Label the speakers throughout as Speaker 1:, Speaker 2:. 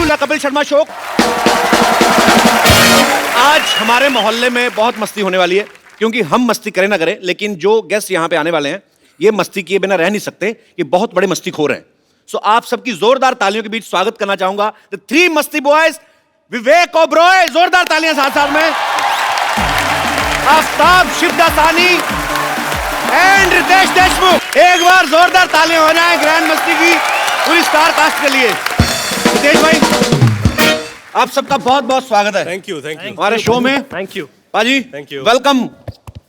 Speaker 1: The Kapil Sharma show. आज हमारे मोहल्ले में बहुत मस्ती होने वाली है, क्योंकि हम मस्ती करें ना करें, लेकिन जो गेस्ट यहाँ पे आने वाले हैं ये मस्ती किए बिना रह नहीं सकते। ये बहुत बड़े मस्तीखोर हैं। सो आप सबकी जोरदार तालियों के बीच स्वागत करना चाहूंगा द थ्री मस्ती बॉयज, विवेक ओबरॉय, जोरदार तालियां साथ साथ में, आफ्ताब शिवदासानी एंड रितेश देशमुख। एक बार जोरदार तालियां हो जाएं ग्रैंड मस्ती की पूरी स्टार कास्ट के लिए। रितेश भाई, आप सबका बहुत बहुत स्वागत है।
Speaker 2: थैंक यू
Speaker 1: हमारे शो में।
Speaker 3: थैंक यू
Speaker 1: पाजी,
Speaker 2: Thank you.
Speaker 1: Welcome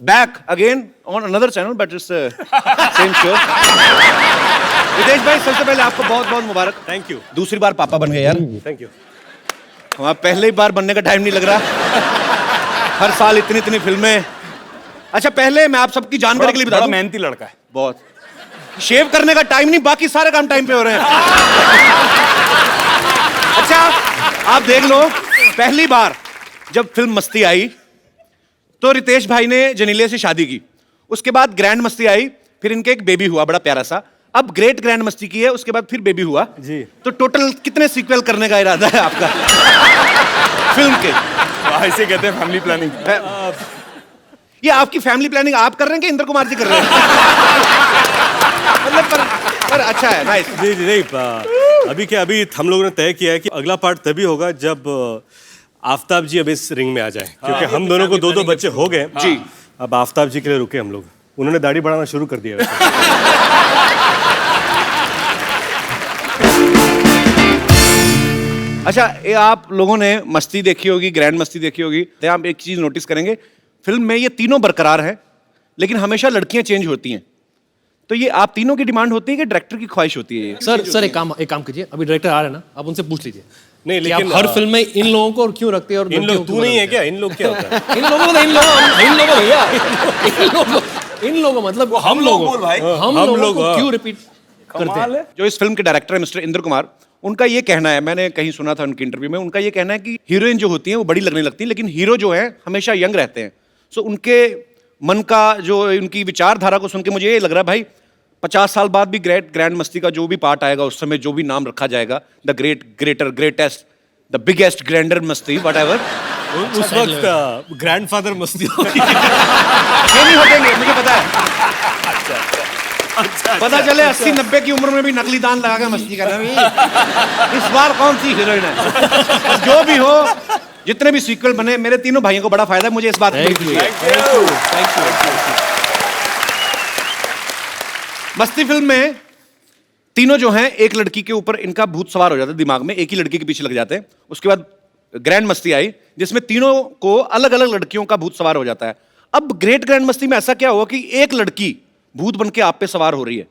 Speaker 1: back again on another channel but it's same show. Ritesh भाई, सबसे पहले आपको बहुत बहुत मुबारक।
Speaker 2: थैंक यू
Speaker 1: दूसरी बार पापा बन गए यार।
Speaker 2: Thank you.
Speaker 1: वहाँ पहले ही बार बनने का टाइम नहीं लग रहा। हर साल इतनी इतनी फिल्में। अच्छा, पहले मैं आप सबकी जानकारी के लिए बता दूं,
Speaker 3: मेहनती लड़का है
Speaker 1: बहुत शेव करने का टाइम नहीं, बाकी सारे काम टाइम पे हो रहे हैं। अच्छा, आप देख लो, पहली बार जब फिल्म मस्ती आई तो रितेश भाई ने जनीलिया से शादी की, उसके बाद ग्रैंड मस्ती आई, फिर इनके एक बेबी हुआ बड़ा प्यारा सा, अब ग्रेट ग्रैंड मस्ती की है, उसके बाद फिर बेबी हुआ
Speaker 2: जी।
Speaker 1: तो टोटल कितने सीक्वल करने का इरादा है आपका फिल्म के?
Speaker 3: ऐसे कहते हैं फैमिली प्लानिंग।
Speaker 1: ये आपकी फैमिली प्लानिंग आप कर रहे हैं कि इंद्र कुमार जी कर रहे हैं? मतलब पर अच्छा है, नाइस।
Speaker 2: जी जी नहीं, अभी हम लोगों ने तय किया है कि अगला पार्ट तभी होगा जब आफ्ताब जी अब इस रिंग में आ जाए, क्योंकि हम दोनों को दो बच्चे हो गए
Speaker 1: जी।
Speaker 2: अब आफ्ताब जी के लिए रुके हम लोग। उन्होंने दाढ़ी बढ़ाना शुरू कर दिया वैसे।
Speaker 1: अच्छा, ये आप लोगों ने मस्ती देखी होगी, ग्रैंड मस्ती देखी होगी, तो आप एक चीज नोटिस करेंगे, फिल्म में ये तीनों बरकरार हैं, लेकिन हमेशा लड़कियां चेंज होती हैं। तो ये आप तीनों की डिमांड होती है कि डायरेक्टर की ख्वाहिश होती है ये?
Speaker 4: सर एक काम कीजिए, अभी डायरेक्टर आ रहे हैं ना, आप उनसे पूछ लीजिए
Speaker 2: नहीं,
Speaker 4: कि आप
Speaker 2: लेकिन
Speaker 4: हर फिल्म में इन लोगों को और क्यों रखते हैं और
Speaker 2: इन लोग, तू नहीं है क्या? इन लोग क्या होता है?
Speaker 4: इन लोगों मतलब
Speaker 3: हम लोग बोल भाई।
Speaker 4: हम लोगों को क्यों रिपीट करते हैं?
Speaker 1: जो इस फिल्म के डायरेक्टर है मिस्टर इंद्र कुमार, उनका ये कहना है, मैंने कहीं सुना था उनके इंटरव्यू में, उनका ये कहना है कि हीरोइन जो होती है वो बड़ी लगने लगती है, लेकिन हीरो जो है हमेशा यंग रहते हैं। सो उनके मन का, जो उनकी विचारधारा को सुन के मुझे ये लग रहा है भाई 50 साल बाद भी ग्रैंड मस्ती का जो भी पार्ट आएगा, उस समय जो भी नाम रखा जाएगा, the greatest, the biggest grander Masti, whatever,
Speaker 2: उस वक्त ग्रैंडफादर मस्ती होगी।
Speaker 1: ये नहीं हटेंगे, मुझे पता है। पता चले 80-90 की उम्र में भी नकली दान लगा के मस्ती कर रहे हैं। इस बार कौन सी हीरोइन है? जो भी हो, जितने भी सीक्वल बने, मेरे तीनों भाइयों को बड़ा फायदा है, मुझे इस बात की खुशी है। मस्ती फिल्म में तीनों जो हैं, एक लड़की के ऊपर इनका भूत सवार हो जाता है दिमाग में, एक ही लड़की के पीछे लग जाते हैं। उसके बाद ग्रैंड मस्ती आई, जिसमें तीनों को अलग अलग लड़कियों का भूत सवार हो जाता है। अब ग्रेट ग्रैंड मस्ती में ऐसा क्या हुआ कि एक लड़की भूत बन के आप पे सवार हो रही है?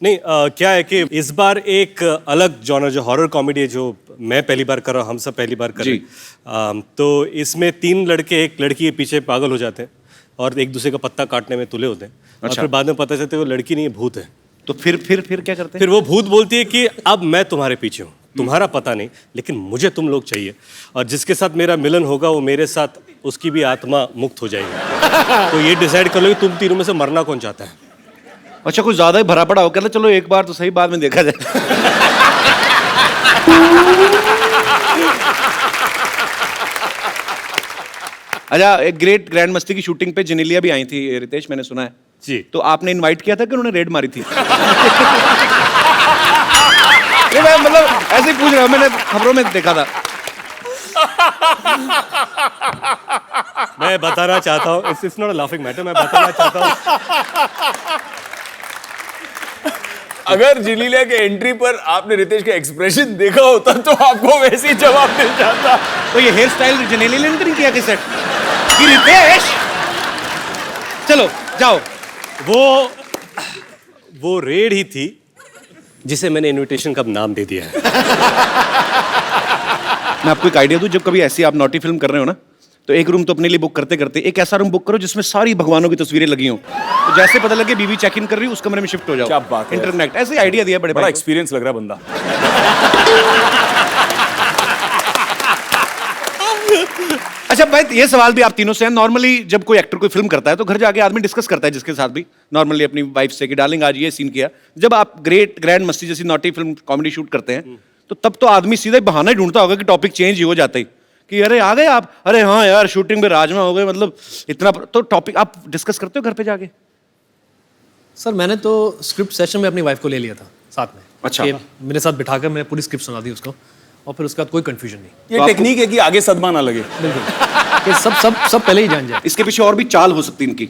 Speaker 2: नहीं, क्या है कि इस बार एक अलग जॉनर, जो हॉरर कॉमेडी है, जो मैं पहली बार कर रहा हूँ, हम सब पहली बार कर रहे हैं। तो इसमें 3 लड़के एक लड़की के पीछे पागल हो जाते हैं और एक दूसरे का पत्ता काटने में तुले होते हैं। और फिर बाद में पता चलता है वो लड़की नहीं है, भूत है।
Speaker 1: तो फिर क्या करते हैं?
Speaker 2: फिर वो भूत बोलती है कि अब मैं तुम्हारे पीछे हूँ, तुम्हारा पता नहीं, लेकिन मुझे तुम लोग चाहिए, और जिसके साथ मेरा मिलन होगा वो मेरे साथ, उसकी भी आत्मा मुक्त हो जाएगी। तो ये डिसाइड कर लो कि तुम तीनों में से मरना कौन चाहता है।
Speaker 1: अच्छा, कुछ ज्यादा ही भरा पड़ा हो, कहते चलो एक बार तो सही, बाद में देखा जाए। अच्छा, एक ग्रेट ग्रैंड मस्ती की शूटिंग पे जनीलिया भी आई थी रितेश, मैंने सुना है
Speaker 2: जी।
Speaker 1: तो आपने इनवाइट किया था कि उन्होंने रेड मारी थी? ये मैं मतलब ऐसे ही पूछ रहा हूं, मैंने खबरों में देखा था।
Speaker 2: मैं बताना चाहता हूँ, it's not a laughing matter, मैं बताना चाहता हूँ,
Speaker 3: अगर जिलीलिया के एंट्री पर आपने रितेश का एक्सप्रेशन देखा होता तो आपको वैसे ही जवाब मिल जाता।
Speaker 1: तो ये हेयर स्टाइल जनीलिया ने नहीं किया कि सेट कि रितेश चलो जाओ?
Speaker 2: वो रेड ही थी जिसे मैंने इनविटेशन का नाम दे दिया है।
Speaker 1: मैं आपको एक आइडिया दूं, जब कभी ऐसी आप नॉटी फिल्म कर रहे हो ना, तो एक रूम तो अपने लिए बुक करते करते एक ऐसा रूम बुक करो जिसमें सारी भगवानों की तस्वीरें लगी हों, तो जैसे पता लगे बीवी चेक इन कर रही है, उस कमरे में शिफ्ट हो जाओ।
Speaker 3: क्या बात है,
Speaker 1: इंटरनेट ऐसे आइडिया दिया, बड़ा
Speaker 3: एक्सपीरियंस लग रहा है बंदा।
Speaker 1: अच्छा भाई, ये सवाल भी आप तीनों से है। नॉर्मली जब कोई एक्टर कोई फिल्म करता है तो घर जाके आदमी डिस्कस करता है जिसके साथ भी, नॉर्मली अपनी वाइफ से कि डार्लिंग आज ये सीन किया। जब आप ग्रैंड मस्ती जैसी नॉटी फिल्म कॉमेडी शूट करते हैं तो तब तो आदमी सीधा ही बहाना ही ढूंढता होगा कि टॉपिक चेंज ही हो जाता ही कि अरे आ गए आप, अरे हाँ यार शूटिंग में राजमा हो गए, मतलब इतना तो टॉपिक आप डिस्कस करते हो घर पे जाके?
Speaker 4: सर मैंने तो स्क्रिप्ट सेशन में अपनी वाइफ को ले लिया था साथ में।
Speaker 1: अच्छा।
Speaker 4: कि मेरे साथ बिठाकर मैं पूरी स्क्रिप्ट सुना दी उसको, और फिर उसके बाद कोई कंफ्यूजन नहीं।
Speaker 3: ये टेक्निक है कि आगे सदमा ना लगे।
Speaker 4: बिल्कुल कि सब पहले ही जान जाए।
Speaker 1: इसके पीछे और भी चाल हो सकती है इनकी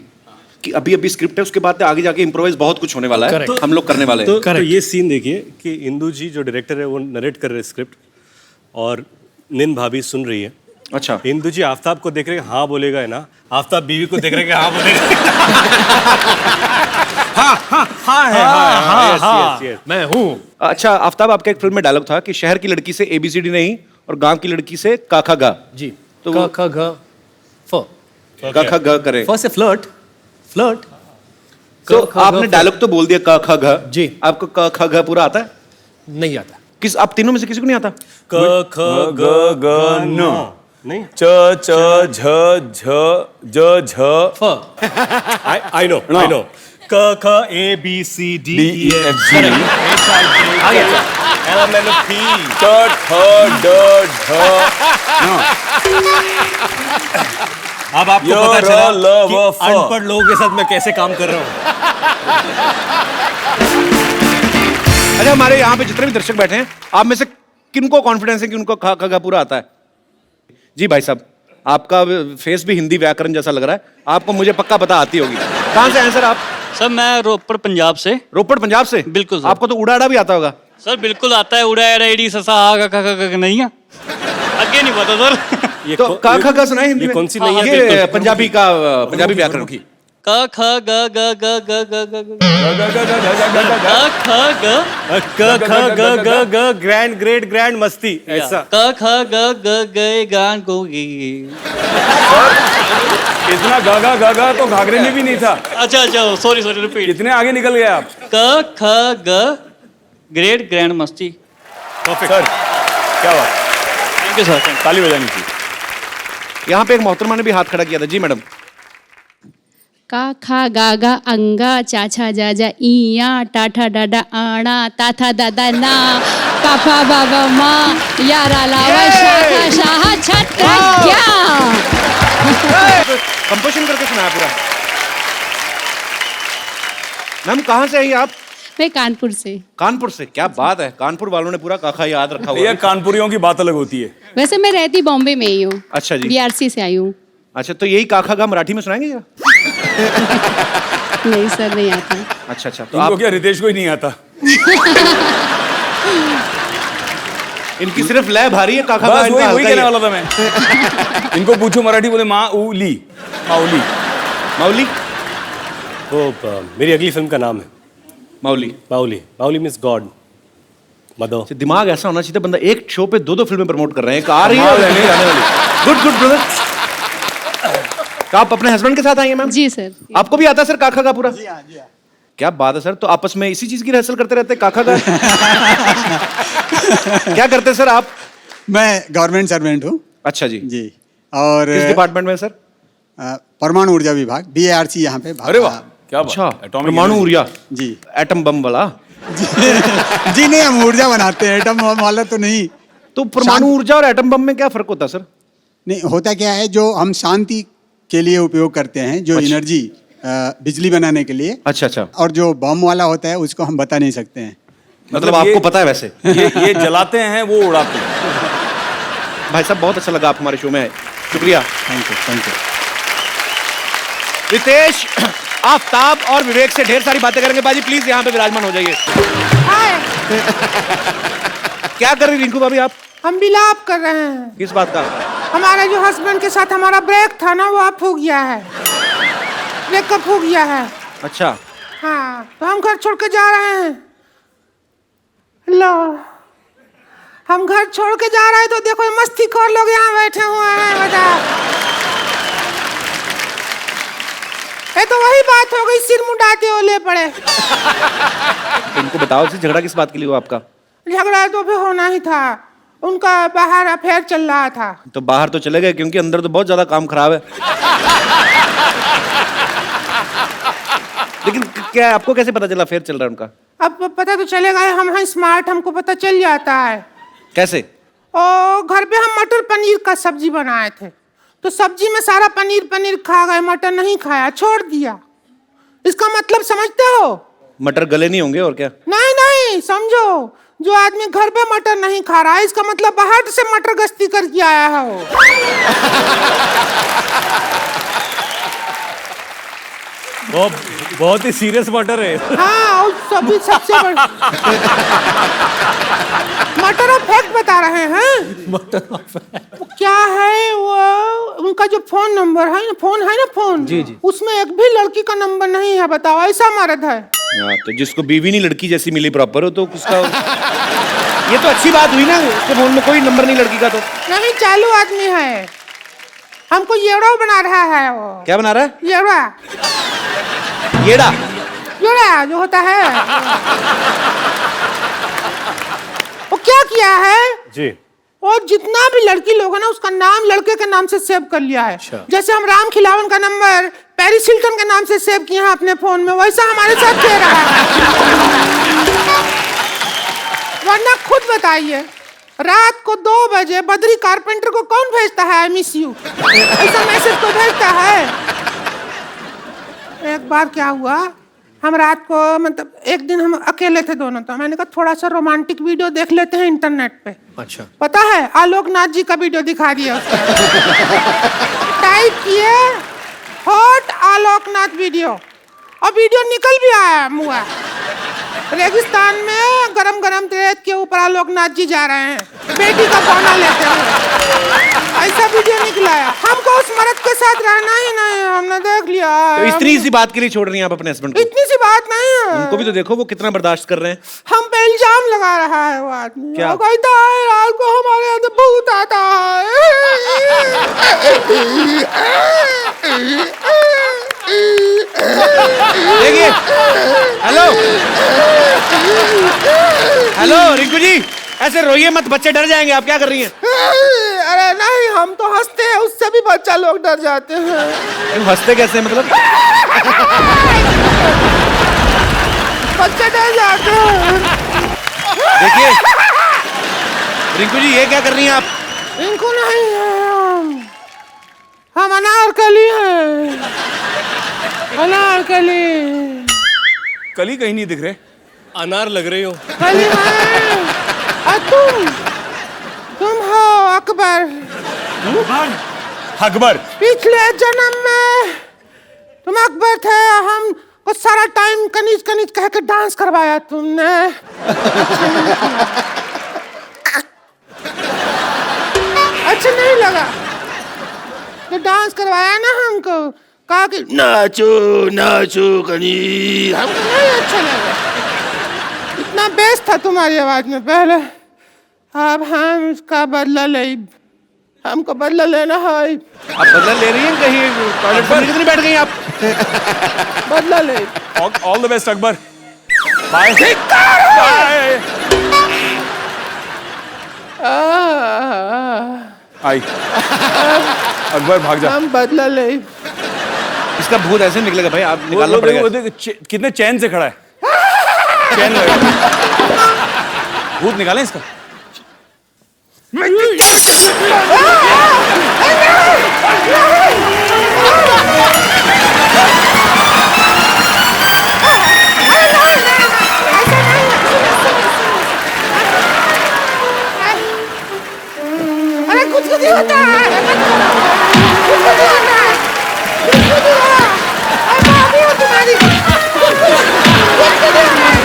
Speaker 1: कि अभी अभी स्क्रिप्ट है, उसके बाद आगे जाके इम्प्रोवाइज बहुत कुछ होने वाला है,
Speaker 4: Correct.
Speaker 1: हम लोग करने वाले हैं।
Speaker 2: तो ये सीन देखिए कि इंदु जी जो डायरेक्टर है वो नरेट कर रहे हैं स्क्रिप्ट, और निन भाभी सुन रही है।
Speaker 1: अच्छा,
Speaker 2: इंदु जी आफ्ताब को देख रहे हैं, हाँ बोलेगा है ना, आफ्ताब बीवी को देख रहे हैं कि हाँ बोलेगा। हाँ है।
Speaker 4: मैं हूँ।
Speaker 1: अच्छा आफ्ताब, आपका एक फिल्म में डायलॉग था कि शहर की लड़की से ABCD नहीं और गांव की लड़की से का खा गा।
Speaker 4: जी।
Speaker 1: तो
Speaker 4: क
Speaker 1: वो-
Speaker 4: ख ग फ।
Speaker 1: का खा गा करे।
Speaker 4: फ से फ्लर्ट। फ्लर्ट।
Speaker 1: तो आपने डायलॉग तो बोल दिया का खा गा।
Speaker 4: जी।
Speaker 1: आपको का खा गा पूरा आता है?
Speaker 4: नहीं आता।
Speaker 1: किस आप तीनों में से किसी को नहीं आता?
Speaker 2: क ख
Speaker 3: ग ग न
Speaker 2: नहीं,
Speaker 3: च च झ झ ज झ
Speaker 4: फ।
Speaker 2: आई नो क ख ABCD
Speaker 3: D E F G
Speaker 4: आ गया।
Speaker 2: LMNOP
Speaker 3: ट ठ ड ढ
Speaker 2: अब आपको
Speaker 3: य,
Speaker 2: पता
Speaker 3: र,
Speaker 2: चला
Speaker 3: ल,
Speaker 2: कि
Speaker 3: व, फ।
Speaker 2: अनपढ़ लोगों के साथ मैं कैसे काम कर रहा हूँ।
Speaker 1: अच्छा, हमारे यहाँ पे जितने भी दर्शक बैठे हैं, आप में से किनको कॉन्फिडेंस है कि उनको खा खा पूरा आता है? जी भाई साहब, आपका फेस भी हिंदी व्याकरण जैसा लग रहा है, आपको मुझे पक्का पता आती होगी। कहाँ से आए सर आप?
Speaker 5: सर मैं रोपड़ पंजाब से।
Speaker 1: रोपड़ पंजाब से?
Speaker 5: बिल्कुल सर।
Speaker 1: आपको तो उड़ाड़ा भी आता होगा।
Speaker 5: सर बिल्कुल आता है, उड़ा एडी ससा आ का नहीं है, आगे नहीं पता सर।
Speaker 1: तो का खा गा सुनाए हिंदी
Speaker 2: ये
Speaker 1: में?
Speaker 2: कौन सी नैया?
Speaker 1: ये
Speaker 2: बिल्कुल।
Speaker 1: पंजाबी का पंजाबी व्याकरण की।
Speaker 5: क ख ग ग ग ग ग ग ग क ख ग
Speaker 2: ग्रैंड ग्रेट ग्रैंड मस्ती ऐसा।
Speaker 5: क ख ग ग गए गान को
Speaker 3: इतना गागा गागा तो घाघरे में भी नहीं था।
Speaker 5: अच्छा सॉरी रिपीट।
Speaker 3: कितने आगे निकल गए आप?
Speaker 5: क ख ग ग्रेट ग्रैंड मस्ती।
Speaker 3: सर क्या बात,
Speaker 5: थैंक यू सर।
Speaker 3: ताली बजानी चाहिए।
Speaker 1: यहाँ पे एक मोहतरमा ने भी हाथ खड़ा किया था। जी मैडम।
Speaker 6: का खा गा गा अंगा चाचा जाजा इया टाठा डाडा आना ताथा दादा ना काफा बाबा माँ यारा लावा शाखा शाह छत्र क्या।
Speaker 1: कंपोजिशन करके सुनाया पूरा। मैम कहाँ से आई आप?
Speaker 6: मैं कानपुर से।
Speaker 1: कानपुर से? क्या बात है, कानपुर वालों ने पूरा काखा याद रखा हुआ
Speaker 3: ये
Speaker 1: है।
Speaker 3: कानपुरियों की बात अलग होती है।
Speaker 6: वैसे मैं रहती बॉम्बे में ही हूँ।
Speaker 1: अच्छा जी।
Speaker 6: BRC से आई हूँ।
Speaker 1: अच्छा, तो यही काखा गा मराठी में सुनाएंगे जरा?
Speaker 6: नहीं सर नहीं आता।
Speaker 1: अच्छा, तो
Speaker 3: इनको
Speaker 1: आप
Speaker 3: क्या रितेश को ही नहीं आता?
Speaker 1: इनकी सिर्फ लय भारी है, काखा गा
Speaker 3: बस
Speaker 1: इनका
Speaker 3: वही
Speaker 1: हल्का ही
Speaker 3: कहने
Speaker 1: है।
Speaker 3: वाला था मैं। इनको पूछो मराठी, बोले माऊली माऊली।
Speaker 1: माउली?
Speaker 2: वो मेरी अगली फिल्म का नाम है
Speaker 1: Mauli.
Speaker 2: Mauli. Mauli means God mother.
Speaker 1: अच्छा, दिमाग ऐसा होना चाहिए, बंदा एक शो पे दो फिल्में प्रमोट कर रहे हैं, एक आ रही है और नहीं आने वाली। Good brother. तो आप अपने हस्बैंड के साथ आई हैं मैम?
Speaker 6: जी सर।
Speaker 1: आपको भी आता है सर काखा का पूरा? क्या बात है सर, तो आपस में इसी चीज की रिहर्सल करते रहते हैं, काखा का? क्या करते हैं सर आप?
Speaker 7: मैं गवर्नमेंट सर्वेंट हूँ
Speaker 1: अच्छा जी।
Speaker 7: जी। और
Speaker 1: किस डिपार्टमेंट में सर?
Speaker 7: परमाणु ऊर्जा विभाग BARC यहाँ पे।
Speaker 3: अरे वाह, क्या बात।
Speaker 1: अच्छा,
Speaker 3: Atomic
Speaker 1: परमाणु
Speaker 3: energy।
Speaker 1: ऊर्जा,
Speaker 7: जी
Speaker 1: एटम बम वाला।
Speaker 7: जी नहीं, हम ऊर्जा बनाते हैं, एटम बम वाला तो नहीं।
Speaker 1: तो परमाणु ऊर्जा और एटम बम में क्या फर्क होता है सर?
Speaker 7: नहीं, होता क्या है, जो हम शांति के लिए उपयोग करते हैं, जो
Speaker 1: अच्छा।
Speaker 7: एनर्जी बिजली बनाने के लिए,
Speaker 1: अच्छा,
Speaker 7: और जो बम वाला होता है उसको हम बता नहीं सकते हैं।
Speaker 1: मतलब
Speaker 3: ये-
Speaker 1: आपको पता है वैसे।
Speaker 3: ये जलाते हैं, वो उड़ाते हैं।
Speaker 1: भाई साहब बहुत अच्छा लगा आप हमारे शो में आए, शुक्रिया।
Speaker 7: Thank you.
Speaker 1: रितेश, आफ्ताब और विवेक से ढेर सारी बातें करेंगे। बाजी प्लीज यहाँ पे विराजमान हो जाइए। क्या कर रही रिंकू भाभी आप?
Speaker 8: हम विलाप कर रहे हैं।
Speaker 1: किस बात का?
Speaker 8: हमारे जो हस्बैंड के साथ हमारा ब्रेक था ना, वो अब हो गया है, ब्रेकअप हो गया है।
Speaker 1: अच्छा,
Speaker 8: हाँ, तो हम घर छोड़ के जा रहे हैं। लो, हम घर छोड़ के जा रहे हैं तो देखो ये मस्तीखोर लोग यहाँ बैठे हुए हैं। बता, ये तो वही बात हो गई, सिर मुंडाते ओले पड़े।
Speaker 1: इनको बताओ से झगड़ा किस बात के लिए हुआ आपका?
Speaker 8: झगड़ा तो फिर होना ही था, उनका बाहर अफेयर चल रहा था।
Speaker 1: तो बाहर तो चले गए, क्योंकि अंदर तो बहुत ज्यादा काम खराब है। लेकिन क्या आपको कैसे पता चला अफेयर चल रहा है उनका?
Speaker 8: अब पता तो चलेगा, हम हैं स्मार्ट, हमको पता चल जाता है।
Speaker 1: कैसे?
Speaker 8: और घर पे हम मटर पनीर का सब्जी बनाए थे, तो सब्जी में सारा पनीर खा गए, मटर नहीं खाया, छोड़ दिया। इसका मतलब समझते हो?
Speaker 1: मटर गले नहीं होंगे और क्या?
Speaker 8: नहीं समझो, जो आदमी घर पे मटर नहीं खा रहा है, इसका मतलब बाहर से मटर गश्ती करके आया है वो।
Speaker 2: बहुत ही सीरियस मैटर है।
Speaker 8: हाँ, और सभी सबसे बड़ा मटर ऑफ फैक्ट बता रहे हैं। क्या है वो, उनका जो फोन नंबर है ना, फोन
Speaker 4: जी।
Speaker 8: उसमें एक भी लड़की का नंबर नहीं है, बताओ, ऐसा मर्द है।
Speaker 1: तो जिसको बीवी नहीं लड़की जैसी मिली प्रॉपर हो, तो उसका ये तो अच्छी बात हुई ना, उसके फोन में कोई नंबर नहीं लड़की का। तो
Speaker 8: नहीं, चालू आदमी है, हमको येड़ा बना रहा है वो।
Speaker 1: क्या बना रहा है?
Speaker 8: येड़ा
Speaker 1: येड़ा
Speaker 8: जो होता है वो क्या किया है
Speaker 2: जी।
Speaker 8: और जितना भी लड़की लोग है ना, उसका नाम लड़के के नाम से सेव कर लिया है। जैसे हम राम खिलावन का नंबर पेरिस हिल्टन के नाम से सेव किए हैं अपने फोन में, वैसा हमारे साथ कह रहा है। वरना खुद बताइए, रात को 2 बजे बद्री कारपेंटर को कौन भेजता है आई मिस यू, ऐसा मैसेज तो भेजता है। एक बार क्या हुआ, हम रात को, मतलब एक दिन हम अकेले थे दोनों, तो मैंने कहा थोड़ा सा रोमांटिक वीडियो देख लेते हैं इंटरनेट पे।
Speaker 4: अच्छा।
Speaker 8: पता है, आलोकनाथ जी का वीडियो दिखा दिया उसने। टाइप किए हॉट आलोकनाथ वीडियो, और वीडियो निकल भी आया मुआ। रेगिस्तान में गरम गरम रेत के ऊपर आलोकनाथ जी जा रहे हैं, बेटी का पौना लेते हुए, ऐसा वीडियो निकला है। हमको उस मर्द के साथ रहना ही नहीं, हमने देख लिया।
Speaker 1: तो इतनी सी बात के लिए छोड़ रही हैं आप अपने हस्बैंड को?
Speaker 8: इतनी सी बात नहीं है,
Speaker 1: उनको भी तो देखो वो कितना बर्दाश्त कर रहे हैं।
Speaker 8: हम पे इल्जाम लगा रहा है वो आदमी।
Speaker 1: क्या?
Speaker 8: वो कहता है रात को हमारे यहाँ से भूत आता है।
Speaker 1: देखिए, हेलो रिंकू जी, ऐसे रोइए मत, बच्चे डर जाएंगे। आप क्या कर रही हैं?
Speaker 8: अरे नहीं, हम तो हंसते हैं, उससे भी बच्चा लोग डर जाते हैं।
Speaker 1: तुम हंसते कैसे, मतलब?
Speaker 8: बच्चे डर जाते हैं।
Speaker 1: देखिए रिंकू जी, ये क्या कर रही हैं आप?
Speaker 8: रिंकू नहीं है, हम अनारकली हैं, अनारकली।
Speaker 3: कली कहीं नहीं दिख रहे।
Speaker 2: अनार लग रही हो।
Speaker 8: कली है, और तुम हो अकबर।
Speaker 3: अकबर?
Speaker 8: पिछले जन्म में तुम अकबर थे, हम को सारा टाइम कनीज कनीज कह के डांस करवाया तुमने। अच्छा नहीं लगा तो डांस करवाया ना हमको, कहा कि नाचो नाचो कनी, हमको नहीं अच्छा लगा। इतना बेस था तुम्हारी आवाज में पहले, अब हम इसका बदला ले, हमको बदला लेना है।
Speaker 1: आप बदला ले रही हैं? कहीं टॉयलेट पर कितनी बैठ गई आप?
Speaker 8: बदला ले।
Speaker 3: All the best Akbar. Bye. आई अकबर भाग जा।
Speaker 8: हम बदला ले।
Speaker 1: इसका भूत ऐसे निकलेगा भाई, आप निकालना पड़ेगा।
Speaker 3: कितने चैन से खड़ा है। चैन भूत निकालें इसका।
Speaker 8: अरे कुछ नहीं होता है, कुछ नहीं होता है, कुछ नहीं होता है। मैं भाभी हूँ तुम्हारी, कुछ नहीं होता है।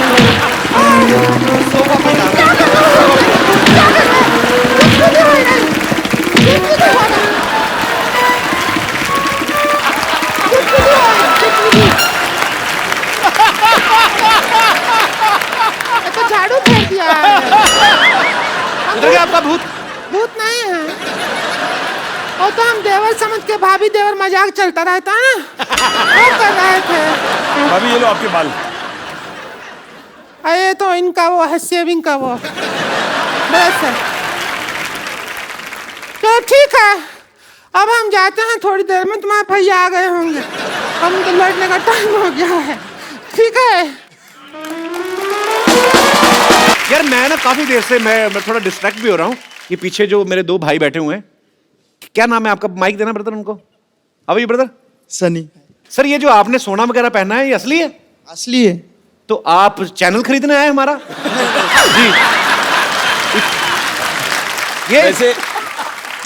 Speaker 8: तो झाड़ू फेंक दिया है।
Speaker 1: उधर गया आपका भूत?
Speaker 8: भूत नहीं है, वो तो हम देवर समझ के, भाभी देवर मजाक चलता रहता है ना, वो कर रहे थे।
Speaker 3: भाभी ये लो आपके बाल।
Speaker 8: अरे तो इनका वो है सेविंग का वो ब्रश है। तो ठीक है, अब हम जाते हैं, थोड़ी देर में तुम्हारे भैया आ गए होंगे, हम तो लड़ने का टाइम हो गया है। ठीक है।
Speaker 1: यार मैं ना काफी देर से मैं थोड़ा डिस्ट्रैक्ट भी हो रहा हूँ। ये पीछे जो मेरे दो भाई बैठे हुए हैं, क्या नाम है आपका? माइक देना ब्रदर उनको। अब ये ब्रदर
Speaker 9: सनी।
Speaker 1: सर ये जो आपने सोना वगैरह पहना है ये असली है?
Speaker 9: असली है।
Speaker 1: तो आप चैनल खरीदने आए हमारा? जी। ये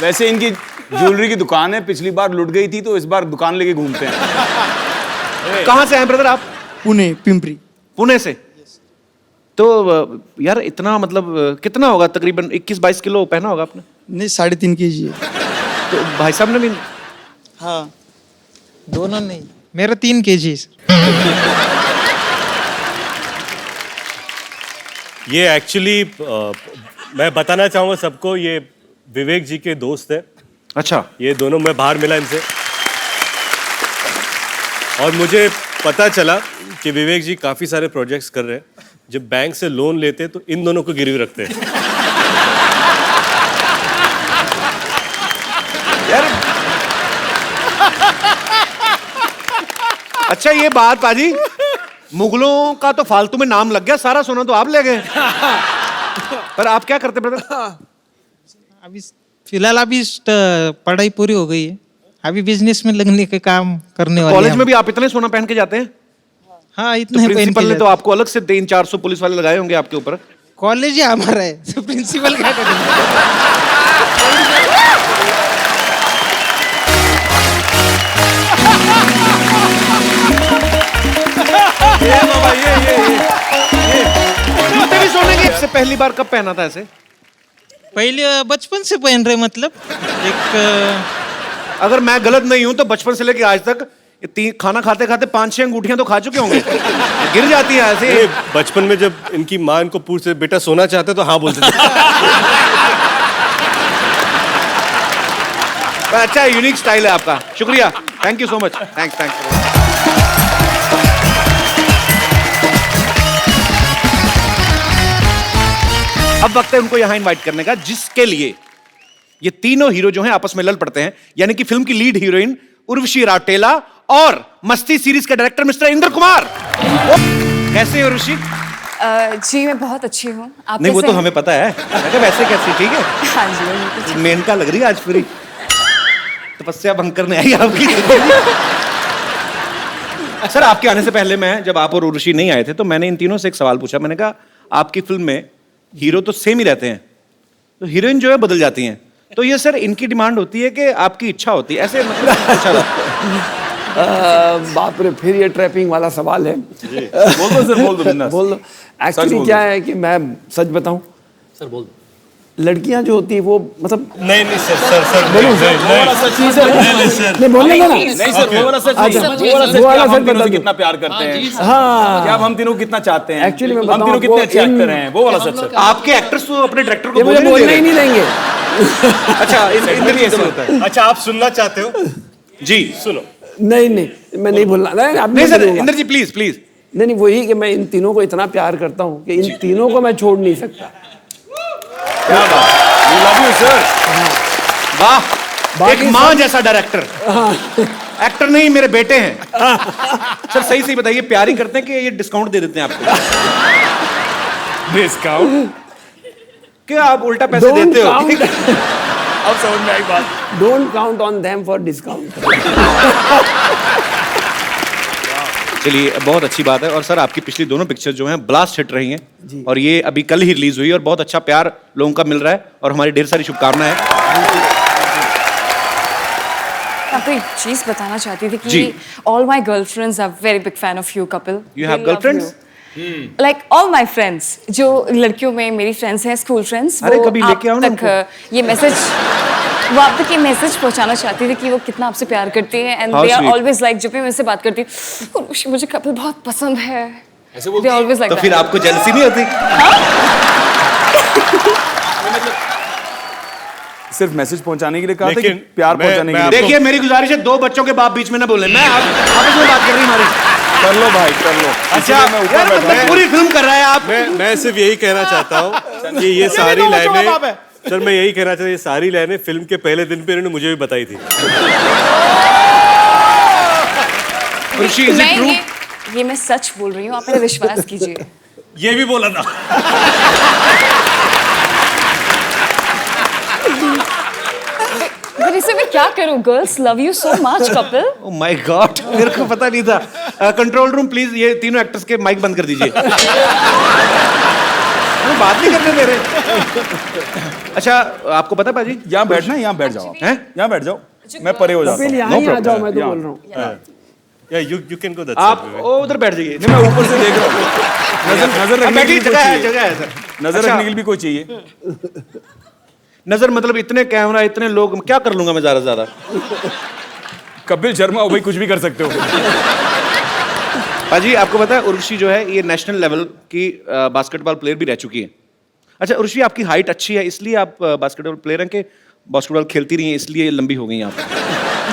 Speaker 3: वैसे इनकी ज्वेलरी की दुकान है, पिछली बार लुट गई थी तो इस बार दुकान लेके घूमते हैं।
Speaker 1: कहाँ से आए ब्रदर आप?
Speaker 9: पुणे, पिंपरी।
Speaker 1: पुणे से? तो यार इतना मतलब कितना होगा तकरीबन 21-22 किलो पहना होगा आपने?
Speaker 9: नहीं 3.5 kg है।
Speaker 1: तो भाई साहब ने भी?
Speaker 9: हाँ।
Speaker 10: दोनों नहीं, मेरा 3 kg।
Speaker 2: ये एक्चुअली मैं बताना चाहूँगा सबको, ये विवेक जी के दोस्त है।
Speaker 1: अच्छा।
Speaker 2: ये दोनों, मैं बाहर मिला इनसे और मुझे पता चला कि विवेक जी काफ़ी सारे प्रोजेक्ट्स कर रहे हैं। जब बैंक से लोन लेते हैं तो इन दोनों को गिरवी रखते हैं।
Speaker 1: यार अच्छा ये बात पाजी, मुगलों का तो फालतू में नाम लग गया, सारा सोना तो आप ले गए। पर आप क्या करते ब्रदर?
Speaker 10: अभी फिलहाल पढ़ाई पूरी हो गई है, अभी बिजनेस में लगने के काम करने वाले
Speaker 1: कॉलेज
Speaker 10: हैं।
Speaker 1: में भी आप इतने सोना पहन के जाते हैं?
Speaker 10: हाँ
Speaker 1: तो
Speaker 10: इतने पहन
Speaker 1: प्रिंसिपल
Speaker 10: के
Speaker 1: ने तो आपको अलग से 300-400 पुलिस वाले लगाए होंगे आपके ऊपर।
Speaker 10: कॉलेज ही हमारा है, तो प्रिंसिपल क्या करेंगे?
Speaker 1: ये बाबा ये जूते भी सोने के। इससे पहली बार कब पहना था ऐसे?
Speaker 10: पहले बचपन से पहन रहे, मतलब एक
Speaker 1: अगर मैं गलत नहीं हूं तो बचपन से लेके आज तक खाना खाते खाते 5-6 अंगूठियां तो खा चुके होंगे। गिर जाती है ऐसे।
Speaker 2: ये बचपन में जब इनकी माँ इनको पूछते बेटा सोना चाहते तो हाँ बोलते थे।
Speaker 1: अच्छा यूनिक स्टाइल है आपका, शुक्रिया, thank you so much. Thanks. अब वक्त है उनको यहां इनवाइट करने का, जिसके लिए ये तीनों हीरो जो हैं आपस में लड़ पड़ते हैं, यानी कि फिल्म की लीड हीरोइन उर्वशी राउटेला और मस्ती सीरीज के डायरेक्टर मिस्टर इंद्र कुमार। कैसे हैं उर्वशी?
Speaker 11: जी मैं बहुत अच्छी हूँ। आप
Speaker 1: नहीं वो
Speaker 11: कैसे
Speaker 1: तो
Speaker 11: हैं?
Speaker 1: हमें पता है, मैं वैसे कैसी? ठीक है।
Speaker 11: हाँ जी मैं बिल्कुल ठीक।
Speaker 1: मेनका लग रही है आज पूरी, तपस्या भंग करने आई आपकी। सर आपके आने से पहले मैं, जब आप और उर्वशी नहीं आए थे तो मैंने इन तीनों से एक सवाल पूछा। मैंने कहा आपकी फिल्म में हीरो तो सेम ही रहते हैं, तो हीरोइन जो है बदल जाती हैं, तो ये सर इनकी डिमांड होती है कि आपकी इच्छा होती है ऐसे? मतलब अच्छा
Speaker 12: बाप रे, फिर ये ट्रैपिंग वाला सवाल है।
Speaker 3: बोल दो सर, बोल दो बिंदास।
Speaker 12: बोल दो। एक्चुअली क्या है कि मैं सच बताऊं
Speaker 4: सर बोल दो।
Speaker 12: लड़कियां जो होती है वो मतलब
Speaker 2: नहीं सर
Speaker 12: बोलूं सर? नहीं बोलने का ना।
Speaker 3: नहीं सर वो वाला सच नहीं।
Speaker 12: अच्छा,
Speaker 3: वो वाला सच
Speaker 12: वो वाला
Speaker 3: कि हम
Speaker 12: सच
Speaker 3: तीनों
Speaker 12: बता
Speaker 3: से
Speaker 12: दो।
Speaker 3: कितना प्यार करते हैं,
Speaker 12: हाँ
Speaker 3: क्या हम तीनों कितना चाहते हैं,
Speaker 12: Actually मैं
Speaker 3: हम
Speaker 12: बताऊं
Speaker 3: तीनों कितने
Speaker 12: आपको,
Speaker 3: अच्छे एक्टर हैं, वो वाला सच सर।
Speaker 1: आपके एक्टर्स तो अपने डायरेक्टर को
Speaker 12: ये मुझे बोलने ही नहीं देंगे।
Speaker 1: अच्छा इंद्र जी ऐसे होता है।
Speaker 2: अच्छा आप सुनना चाहते हो?
Speaker 1: जी
Speaker 2: सुनो।
Speaker 12: नहीं मैं नहीं बोलना।
Speaker 1: नहीं सर इंद्र जी प्लीज।
Speaker 12: नहीं वही कि मैं इन तीनों को इतना प्यार करता हूँ कि इन तीनों को मैं छोड़ नहीं सकता।
Speaker 3: क्या बात, we love you sir।
Speaker 1: वाह, एक माँ जैसा डायरेक्टर। एक्टर नहीं, मेरे बेटे हैं। सर सही बताइए, प्यार ही करते हैं कि ये डिस्काउंट दे देते हैं आपको?
Speaker 3: डिस्काउंट
Speaker 1: क्या आप उल्टा पैसे देते हो?
Speaker 3: अब समझ में आई बात।
Speaker 12: Don't count on them for discount.
Speaker 1: चलिए बहुत अच्छी बात है। और सर आपकी पिछली दोनों पिक्चर जो हैं ब्लास्ट हिट रही हैं, और ये अभी कल ही रिलीज हुई और बहुत अच्छा प्यार लोगों का मिल रहा है, और हमारी ढेर सारी शुभकामनाएं हैं।
Speaker 11: आपको एक चीज बताना चाहती थी कि all my girlfriends are very big fan of you Kapil.
Speaker 1: You have girlfriends?
Speaker 11: Like all my friends, जो लड़कियों में मेरी फ्रेंड्स हैं, स्कूल फ्रेंड्स,
Speaker 1: अरे कभी लेके आओ ना
Speaker 11: ये मैसेज, वो आप तक ये मैसेज पहुंचाना चाहती थी कि वो कितना आपसे प्यार करती है, and
Speaker 1: How
Speaker 11: they are
Speaker 1: sweet.
Speaker 11: Always like, जब भी मैं उनसे बात करती हूँ मुझे कपिल बहुत पसंद है, दे ऑलवेज लाइक
Speaker 1: तो फिर आपको जेलसी नहीं होती?
Speaker 3: सिर्फ मैसेज पहुंचाने के लिए कहा था कि
Speaker 2: लेकिन
Speaker 3: प्यार पहुंचाने के लिए?
Speaker 1: देखिए मेरी गुजारिश है, 2 बच्चों के बाप बीच में ना बोले। मैं आपस में बात कर रही हमारी।
Speaker 3: कर लो भाई कर लो।
Speaker 1: अच्छा
Speaker 3: मैं ऊपर
Speaker 1: यार,
Speaker 3: बैठा
Speaker 1: मतलब पूरी फिल्म कर रहा है आप।
Speaker 2: मैं सिर्फ यही कहना चाहता हूँ कि ये सारी लाइनें, सर मैं यही कहना चाहता हूँ, ये सारी लाइनें फिल्म के पहले दिन पे इन्होंने मुझे भी बताई थी।
Speaker 11: ये मैं सच बोल रही हूँ, आप मेरा विश्वास कीजिए।
Speaker 2: ये भी बोला था।
Speaker 11: पर इसे मैं क्या करूं? Girls love you so much Kapil.
Speaker 1: Oh my God, मेरे को पता नहीं था। कंट्रोल रूम प्लीज ये तीनों एक्टर्स के माइक बंद कर दीजिए। बात नहीं करने दे रहे। अच्छा आपको पता पाजी,
Speaker 3: यहाँ बैठना, यहाँ बैठ जाओ आप।
Speaker 1: हैं?
Speaker 3: यहाँ बैठ जाओ, मैं परे हो जाता
Speaker 12: कपिल
Speaker 3: हूँ।
Speaker 12: यहाँ ही आ जाओ, मैं तो बोल रहा हूँ।
Speaker 2: Yeah, you can go that
Speaker 1: आप
Speaker 2: side,
Speaker 1: ओ उधर बैठ जाइए।
Speaker 3: नहीं, मैं ऊपर से देख रहा हूँ। नजर रखने के
Speaker 1: बैठिए,
Speaker 3: लिए कोई
Speaker 1: जगह है,
Speaker 3: चाहिए।
Speaker 1: जगह है सर।
Speaker 3: नजर
Speaker 1: अच्छा,
Speaker 3: रखने के लिए भी कोई चाहिए।
Speaker 1: नजर मतलब इतने कैमरा, इतने लोग, क्या कर लूंगा मैं ज्यादा से ज्यादा।
Speaker 3: कपिल शर्मा हो भाई, कुछ भी कर सकते हो।
Speaker 1: पाजी आपको पता है उर्वशी जो है ये नेशनल लेवल की बास्केटबॉल प्लेयर भी रह चुकी है। अच्छा उर्वशी आपकी हाइट अच्छी है इसलिए आप बास्केटबॉल प्लेयर हैं कि बास्केटबॉल खेलती रही हैं इसलिए लंबी हो गई आप?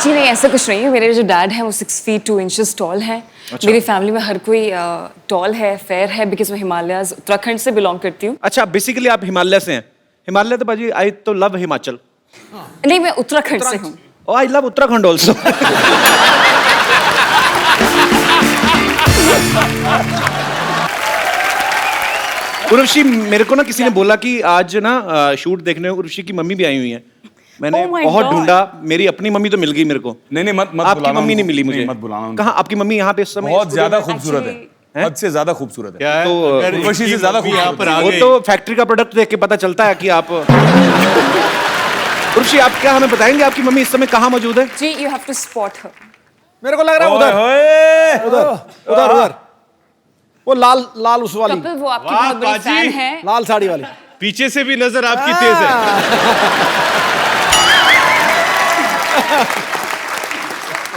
Speaker 11: जी नहीं, ऐसा कुछ नहीं है। मेरे जो डैड हैं वो 6 feet 2 inches टॉल है।
Speaker 1: अच्छा।
Speaker 11: मेरी फैमिली में हर कोई टॉल है, फेयर है, बिकॉज मैं हिमालयाज उत्तराखंड से बिलोंग करती हूँ।
Speaker 1: अच्छा बेसिकली आप हिमालय से हैं। हिमालय तो बाजी आई तो लव हिमाचल।
Speaker 11: नहीं, मैं उत्तराखंड से हूँ।
Speaker 1: Oh, I love Uttarakhand also. Urvashi मेरे को ना किसी ने बोला कि आज ना शूट देखने उर्वशी की मम्मी भी आई हुई है। मैंने
Speaker 11: Oh my
Speaker 1: बहुत
Speaker 11: God.
Speaker 1: ढूंढा, मेरी अपनी मम्मी तो मिल गई मेरे को।
Speaker 3: नहीं नहीं, मत
Speaker 1: आपकी
Speaker 3: बुलाना
Speaker 1: मम्मी नहीं
Speaker 3: उनको।
Speaker 1: मिली मुझे।
Speaker 3: नहीं, मत बुलाना उनको।
Speaker 1: कहाँ आपकी मम्मी यहाँ पे इस समय?
Speaker 3: बहुत ज्यादा खूबसूरत है,
Speaker 11: Actually-
Speaker 3: हद से ज्यादा खूबसूरत है।
Speaker 2: क्या है?
Speaker 1: तो,
Speaker 2: अगर
Speaker 3: उर्वशी से
Speaker 2: इनकी
Speaker 3: ज्यादा
Speaker 2: मम्मी यहाँ पर आ
Speaker 1: वो
Speaker 2: गई।
Speaker 1: तो फैक्ट्री का प्रोडक्ट देख के पता चलता है कि आप उर्वशी आप क्या हमें बताएंगे आपकी मम्मी इस समय कहाँ मौजूद है?
Speaker 11: जी, यू हैव टू स्पॉट हर।
Speaker 13: मेरे को लग रहा है उधर उधर उधर वो लाल लाल उस वाली
Speaker 11: कपिल वो आपकी बहुत बड़ी फैन है।
Speaker 13: लाल साड़ी वाली।
Speaker 2: पीछे से भी नजर आपकी तेज है।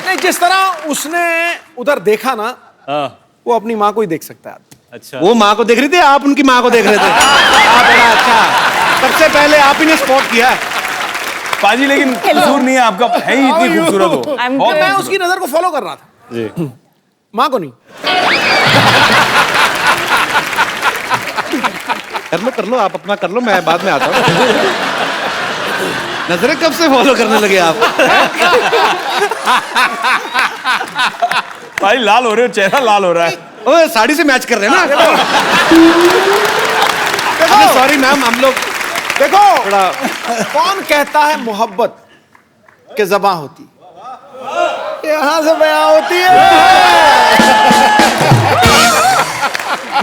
Speaker 13: नहीं, जिस तरह उसने उधर देखा ना, वो अपनी माँ को ही देख सकता है।
Speaker 2: अच्छा,
Speaker 1: वो माँ को देख रही थी, आप उनकी माँ को देख रहे थे। बड़ा अच्छा, सबसे पहले आप ही ने स्पॉट किया।
Speaker 3: पाजी लेकिन कसूर नहीं है आपका, है ही इतनी खूबसूरत हो।
Speaker 11: I'm
Speaker 3: बहुत
Speaker 11: good.
Speaker 13: मैं उसकी नजर को फॉलो कर रहा था
Speaker 2: जी।
Speaker 13: माँ को नहीं।
Speaker 1: कर लो आप अपना कर लो, मैं बाद में आता हूँ। नजरें कब से फॉलो करने लगे आप?
Speaker 3: भाई लाल हो रहे हो, चेहरा लाल हो रहा है।
Speaker 1: ओ साड़ी से मैच कर रहे हैं ना। सॉरी मैम, हम लोग
Speaker 13: देखो
Speaker 1: थोड़ा
Speaker 13: कौन कहता है मोहब्बत के ज़बां होती, यहाँ से बयां होती है।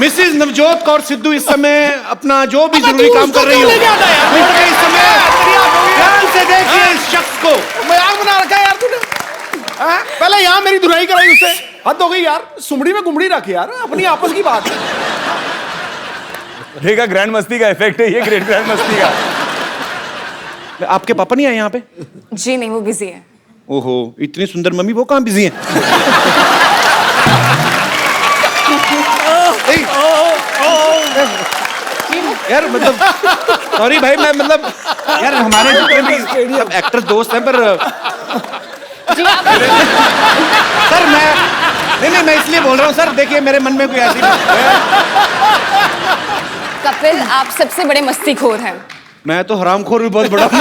Speaker 1: मिसेज नवजोत कौर सिद्धू इस समय अपना जो भी जरूरी काम कर रही हो, इस समय ध्यान से देखिए इस शख्स को।
Speaker 13: मजाक बना रखा है यार तूने। हाँ? पहले यहाँ मेरी धुलाई कराई उससे, हद हो गई यार। सुमड़ी में गुमड़ी रख यार, अपनी आपस की बात है।
Speaker 3: देखा, ग्रैंड मस्ती का इफेक्ट है ये, ग्रेट ग्रैंड मस्ती का।
Speaker 1: आपके पापा नहीं आए यहाँ पे?
Speaker 11: जी नहीं, वो बिजी है।
Speaker 1: ओहो, इतनी सुंदर मम्मी, वो कहाँ बिजी हैं? यार मतलब सॉरी भाई, मैं मतलब यार हमारे जितने भी सब एक्टर दोस्त हैं, पर सर नहीं मैं इसलिए बोल रहा हूँ सर, देखिए मेरे मन में कोई ऐसी
Speaker 11: कपिल आप सबसे बड़े मस्तीखोर हैं।
Speaker 1: मैं तो हरामखोर भी बहुत बड़ा हूँ।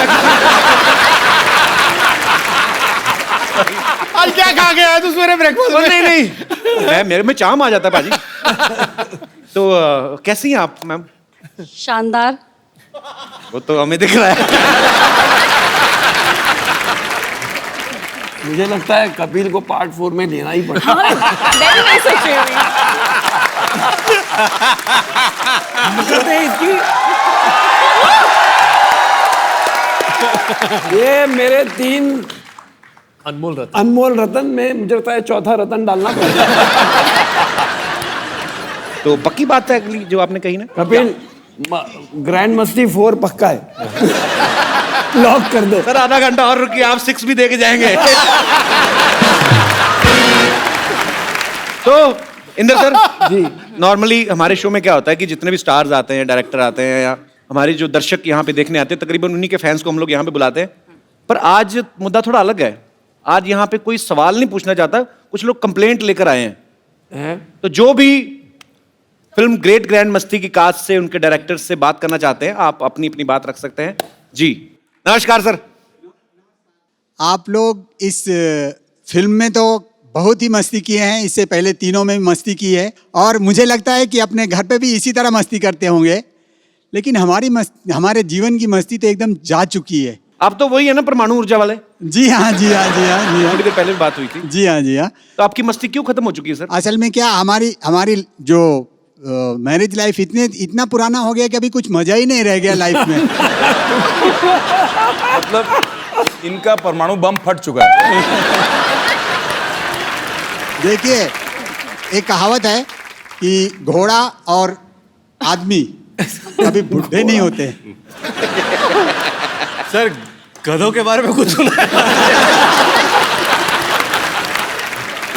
Speaker 13: आज क्या खा के आया तू सवेरे ब्रेकफास्ट में?
Speaker 1: नहीं मैं मेरे में चाम आ जाता है भाजी। तो कैसी हैं आप मैम?
Speaker 6: शानदार।
Speaker 1: वो तो हमें दिख रहा है।
Speaker 12: मुझे लगता है कपिल को पार्ट 4 में लेना ही पड़ेगा।
Speaker 11: मैं भी नहीं सोच रही हूँ।
Speaker 12: इसकी ये मेरे 3 अनमोल रतन में मुझे लगता है चौथा रतन डालना पड़ेगा।
Speaker 1: तो पक्की बात है अगली जो आपने कही ना
Speaker 12: कपिल, ग्रैंड मस्ती 4 पक्का है। लॉक कर दे
Speaker 1: सर। आधा घंटा और रुकिए, आप 6 भी दे के जाएंगे। तो इंदर सर
Speaker 12: जी,
Speaker 1: नॉर्मली हमारे शो में क्या होता है कि जितने भी स्टार्स आते हैं, डायरेक्टर आते हैं, या हमारे जो दर्शक यहाँ पे देखने आते हैं, तकरीबन उन्हीं के फैंस को हम लोग यहाँ पे बुलाते हैं। पर आज मुद्दा थोड़ा अलग है। आज यहाँ पे कोई सवाल नहीं पूछना चाहता, कुछ लोग कंप्लेंट लेकर आए हैं। तो जो भी फिल्म ग्रेट ग्रैंड मस्ती की कास्ट से, उनके डायरेक्टर से बात करना चाहते हैं, आप अपनी अपनी बात रख सकते हैं। जी नमस्कार सर।
Speaker 7: आप लोग इस फिल्म में तो बहुत ही मस्ती किए हैं, इससे पहले तीनों में भी मस्ती की है और मुझे लगता है कि अपने घर पे भी इसी तरह मस्ती करते होंगे, लेकिन हमारे जीवन की मस्ती तो एकदम जा चुकी है।
Speaker 1: आप तो वही है ना परमाणु ऊर्जा वाले?
Speaker 7: जी हाँ, जी हाँ, जी हाँ, जी हाँ।
Speaker 1: थोड़ी देर पहले भी बात हुई थी।
Speaker 7: जी हाँ, जी हाँ।
Speaker 1: तो आपकी मस्ती क्यों खत्म हो चुकी है सर?
Speaker 7: असल में क्या हमारी जो मैरिज लाइफ इतना पुराना हो गया कि अभी कुछ मजा ही नहीं रह गया लाइफ में।
Speaker 3: मतलब इनका परमाणु बम फट चुका है।
Speaker 7: देखिए, एक कहावत है कि घोड़ा और आदमी कभी बुढ़े नहीं होते।
Speaker 2: सर गधों के बारे में कुछ सुना है?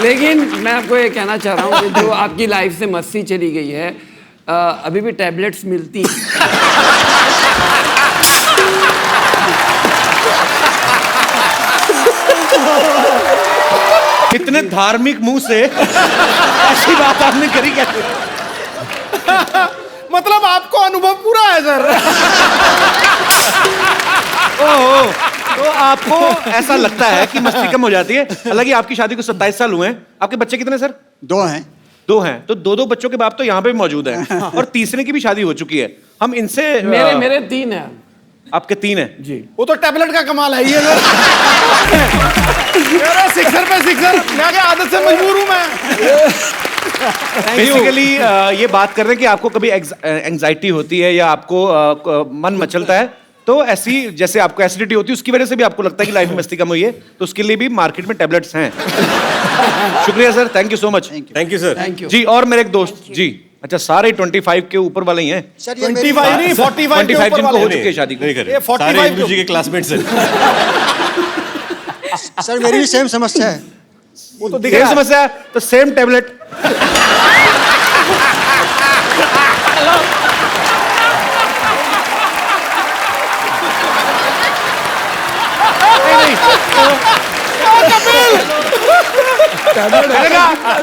Speaker 12: लेकिन मैं आपको ये कहना चाह रहा हूँ कि जो आपकी लाइफ से मस्ती चली गई है, अभी भी टैबलेट्स मिलती हैं।
Speaker 1: इतने धार्मिक मुंह से ऐसी बात आपने करी कैसे?
Speaker 13: मतलब आपको अनुभव पूरा है सर।
Speaker 1: ओहो, तो आपको ऐसा लगता है कि मस्ती कम हो जाती है। हालांकि आपकी शादी को 27 साल हुए हैं। आपके बच्चे कितने सर?
Speaker 7: 2 हैं।
Speaker 1: 2 हैं, तो 2 बच्चों के बाप तो यहाँ पे भी मौजूद हैं और तीसरे की भी शादी हो चुकी है। हम इनसे
Speaker 12: मेरे 3 हैं।
Speaker 1: आपके 3 हैं
Speaker 12: जी।
Speaker 13: वो तो टैबलेट का कमाल है ये। सिक्सर पे सिक्सर, मैं क्या आदत से मजबूर हूँ मैं।
Speaker 1: बेसिकली ये बात कर रहे हैं कि आपको कभी एंजाइटी होती है या आपको मन मचलता है, तो ऐसी जैसे आपको एसिडिटी होती है उसकी वजह से भी आपको लगता है कि लाइफ में मस्ती कम हुई है, तो उसके लिए भी मार्केट में टैबलेट्स हैं। शुक्रिया sir, thank you so much.
Speaker 2: Thank you sir.
Speaker 12: Thank you.
Speaker 1: जी, और मेरे एक दोस्त जी, अच्छा सारे 25 के ऊपर वाले ही हैं।
Speaker 13: 25 नहीं, 45
Speaker 1: जिनको हो चुकी है शादी को।
Speaker 2: नहीं करे,
Speaker 13: ये 45
Speaker 2: सारे इंदू जी के क्लासमेट्स हैं।
Speaker 9: सर मेरी भी सेम समस्या है।
Speaker 13: वो तो दिख
Speaker 1: सेम
Speaker 13: रहा है।
Speaker 1: समस्या है तो सेम टैबलेट।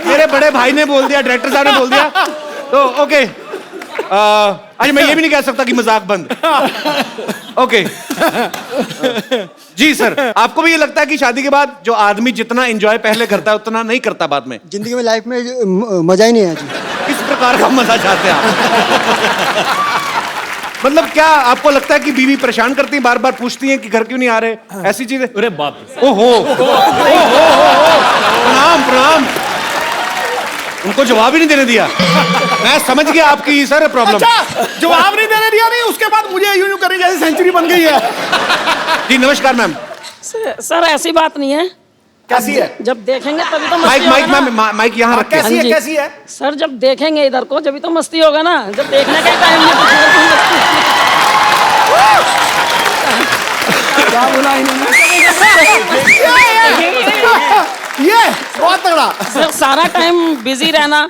Speaker 1: मेरे बड़े भाई ने बोल दिया, डायरेक्टर साहब ने बोल दिया, तो ओके। आज मैं ये भी नहीं कह सकता कि मजाक बंद। ओके। जी सर, आपको भी ये लगता है कि शादी के बाद जो आदमी जितना एंजॉय पहले करता है उतना नहीं करता बाद में?
Speaker 9: जिंदगी में लाइफ में मजा ही नहीं है जी।
Speaker 1: किस प्रकार का मजा चाहते हैं आप? मतलब क्या आपको लगता है कि बीवी परेशान करती है, बार बार पूछती है कि घर क्यों नहीं आ रहे, ऐसी चीजें?
Speaker 2: अरे बाप रे।
Speaker 1: ओहो, प्रणाम प्रणाम। उनको जवाब ही नहीं देने दिया। मैं समझ गया आपकी सर प्रॉब्लम।
Speaker 13: अच्छा, जवाब नहीं देने दिया, नहीं उसके बाद मुझे यूं करी जैसे सेंचुरी बन गई है।
Speaker 1: जी नमस्कार मैम।
Speaker 14: सर ऐसी बात नहीं है।
Speaker 13: कैसी है?
Speaker 14: जब देखेंगे तभी तो
Speaker 1: माइक
Speaker 14: मस्ती
Speaker 1: माइक
Speaker 14: होगा ना।
Speaker 1: माइक यहाँ रखें।
Speaker 13: कैसी है?
Speaker 14: हाँ जी।
Speaker 13: कैसी है?
Speaker 14: सर जब देखेंगे इधर को जब तो मस्ती होगा ना, जब देखने का टाइम नहीं तो फिर कौन मस्ती?
Speaker 12: क्या बोला इन्होंने?
Speaker 13: ये बहुत तगड़ा।
Speaker 14: सर सारा टाइम बिजी रहना।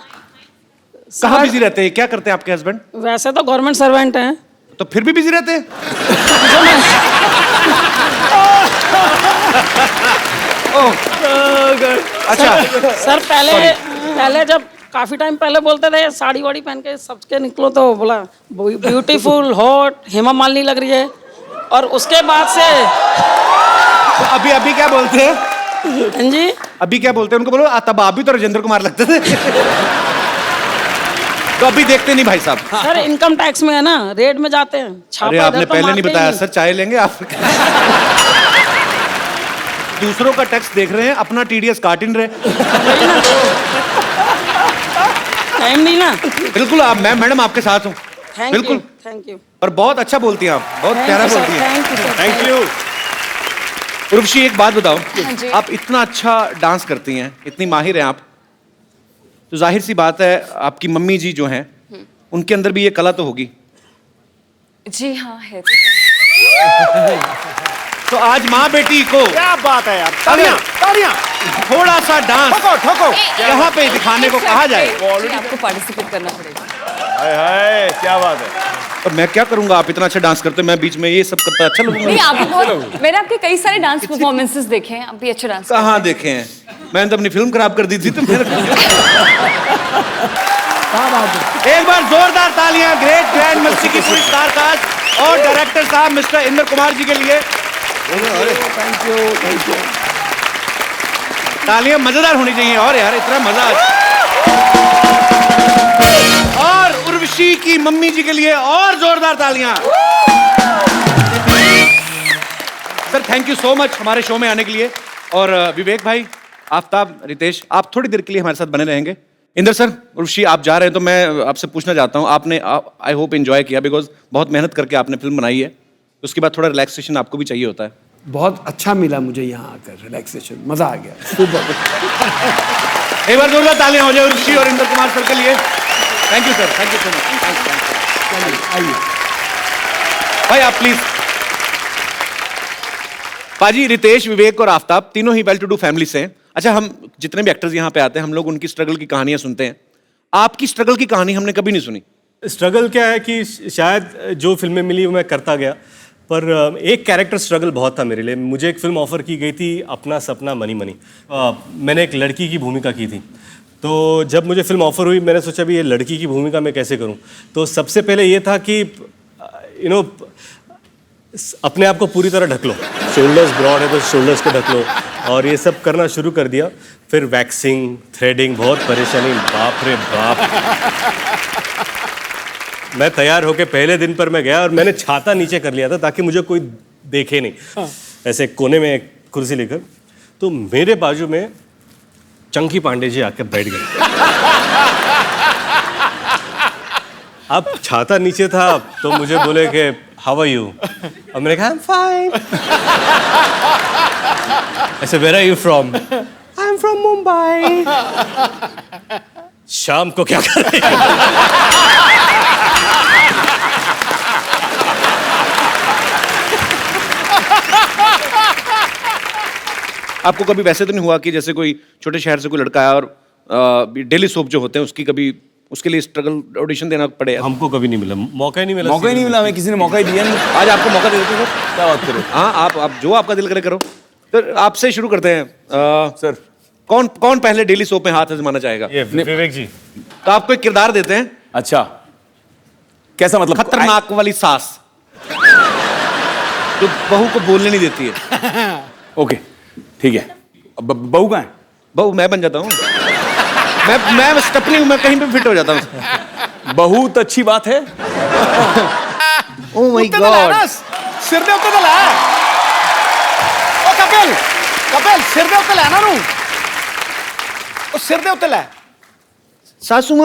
Speaker 1: कहाँ बिजी रहते हैं? क्या करते हैं आपके हस्बैंड?
Speaker 14: वैसे तो गवर्नमेंट सर्वेंट हैं।
Speaker 1: तो फिर भी बिजी रहते हैं? अच्छा
Speaker 14: सर पहले जब काफी टाइम पहले बोलते थे साड़ी वाड़ी पहन के सबके निकलो, तो बोला ब्यूटीफुल हॉट हेमा मालिनी लग रही है, और उसके बाद से
Speaker 1: तो अभी क्या बोलते हैं?
Speaker 14: हाँ जी,
Speaker 1: अभी क्या बोलते हैं उनको? बोलो तब आप भी तो राजेंद्र कुमार लगते थे। तो अभी देखते नहीं भाई साहब?
Speaker 14: सर इनकम टैक्स में है ना, रेड में जाते हैं। छापा
Speaker 1: अरे
Speaker 14: इधर
Speaker 1: आपने
Speaker 14: तो
Speaker 1: पहले नहीं
Speaker 14: मारते ही
Speaker 1: बताया सर, चाय लेंगे आप? दूसरों का टैक्स देख रहे हैं, अपना टीडीएस काट ही नहीं रहे।
Speaker 14: टाइम नहीं ना।
Speaker 1: बिल्कुल आप मैडम आपके साथ हूँ, बिल्कुल।
Speaker 14: Thank you.
Speaker 1: और बहुत अच्छा बोलती हैं आप, बहुत प्यारा बोलती हैं।
Speaker 14: Thank you sir.
Speaker 1: Thank you. Urvashi एक बात बताओ,
Speaker 11: हाँ जी।
Speaker 1: आप इतना अच्छा डांस करती हैं, इतनी माहिर हैं आप, तो जाहिर सी बात है आपकी मम्मी जी जो हैं उनके अंदर भी ये कला तो होगी।
Speaker 11: जी हाँ है।
Speaker 1: तो आज माँ बेटी को
Speaker 13: क्या बात है यार, तालियां तालियां।
Speaker 1: थोड़ा सा डांस
Speaker 13: ठोको ठोको।
Speaker 1: यहाँ पे दिखाने को कहा जाए।
Speaker 11: आपको पार्टिसिपेट करना पड़ेगा।
Speaker 3: हाय हाय, क्या बात है।
Speaker 1: और मैं क्या करूंगा, आप इतना अच्छा डांस करते हैं, मैं बीच में ये सब करता अच्छा
Speaker 11: नहीं
Speaker 1: लगूंगा?
Speaker 11: आपको बहुत, मैंने आपके कई सारे डांस परफॉर्मेंसेस देखे हैं, आप भी अच्छे डांस
Speaker 1: कहाँ देखे हैं? मैंने तो अपनी फिल्म खराब कर दी थी, तो मेरे एक बार जोरदार तालियां ग्रेट ग्रैंड मस्ती की पूरी स्टार कास्ट और डायरेक्टर साहब मिस्टर इंद्र कुमार जी के लिए।
Speaker 12: Thank you thank you.
Speaker 1: तालियां मजेदार होनी चाहिए और यार इतना मजा और उर्वशी की मम्मी जी के लिए और जोरदार तालियां। Sir thank you so much हमारे शो में आने के लिए। और विवेक भाई, आफ्ताब, रितेश, आप थोड़ी देर के लिए हमारे साथ बने रहेंगे। इंदर सर, उर्वशी आप जा रहे हैं तो मैं आपसे पूछना चाहता हूं, आपने आई होप एंजॉय किया, बिकॉज बहुत मेहनत करके आपने फिल्म बनाई है, उसके बाद थोड़ा रिलैक्सेशन आपको भी चाहिए होता है।
Speaker 12: बहुत अच्छा मिला मुझे यहाँ आकर, रिलैक्सेशन, मजा आ गया, सुपर।
Speaker 1: एक बार जोरदार तालियां हो जाए उर्वशी और इंदर कुमार सर के लिए। Thank you sir, thank you so much.
Speaker 12: आइए
Speaker 1: भाई आप प्लीज। पाजी, रितेश, विवेक और आफ्ताब तीनों ही वेल टू डू फैमिली से हैं। अच्छा, हम जितने भी एक्टर्स यहाँ पे आते हैं हम लोग उनकी स्ट्रगल की कहानियां सुनते हैं, आपकी स्ट्रगल की कहानी हमने कभी नहीं सुनी।
Speaker 2: स्ट्रगल क्या है कि शायद जो फिल्में मिली वो मैं करता गया, पर एक कैरेक्टर स्ट्रगल बहुत था मेरे लिए। मुझे एक फिल्म ऑफर की गई थी, अपना सपना मनी मनी। मैंने एक लड़की की भूमिका की थी, तो जब मुझे फिल्म ऑफर हुई मैंने सोचा भी ये लड़की की भूमिका मैं कैसे करूं। तो सबसे पहले ये था कि अपने आप को पूरी तरह ढक लो, शोल्डर्स ब्रॉड है तो शोल्डर्स को ढक लो, और ये सब करना शुरू कर दिया। फिर वैक्सिंग, थ्रेडिंग, बहुत परेशानी, बाप रे बाप। मैं तैयार होके पहले दिन पर मैं गया और मैंने छाता नीचे कर लिया था ताकि मुझे कोई देखे नहीं, ऐसे कोने में एक कुर्सी लेकर। तो मेरे बाजू में चंकी पांडे जी आकर बैठ गए। अब छाता नीचे था तो मुझे बोले कि हाउ आर यू, और मैंने कहा आई एम फाइन। ऐसे where are you from, I am from Mumbai. शाम को क्या कर रहे हैं?
Speaker 1: आपको कभी वैसे तो नहीं हुआ कि जैसे कोई छोटे शहर से कोई लड़का आया और डेली सोप जो होते हैं उसकी कभी उसके लिए स्ट्रगल ऑडिशन देना पड़े?
Speaker 2: हमको कभी नहीं मिला, मौका ही नहीं मिला।
Speaker 3: मौका ही नहीं मिला, हमें किसी ने मौका ही दिया नहीं।
Speaker 1: आज आपको मौका दे देते सर।
Speaker 3: क्या बात करो।
Speaker 1: हाँ, आप जो आपका दिल करे करो। तो आपसे शुरू करते हैं।
Speaker 3: सर
Speaker 1: कौन पहले डेली सोप में हाथ आजमाना चाहेगा?
Speaker 2: विवेक जी।
Speaker 1: तो आपको एक किरदार देते हैं।
Speaker 3: अच्छा, कैसा मतलब?
Speaker 1: खतरनाक वाली सास जो बहू को बोलने नहीं देती है।
Speaker 3: ओके ठीक है। बहू कहाँ है?
Speaker 1: बहू मैं बन जाता हूँ। मैं स्टपनी हूँ, मैं कहीं पे फिट हो जाता हूँ।
Speaker 3: बहुत अच्छी बात है।
Speaker 1: ओह माय गॉड,
Speaker 13: सिर दे उत्ते तो ला। ओ कपिल, सिर दे उत्ते ला ना नू। ओ सिर दे उत्ते ला।
Speaker 1: सासू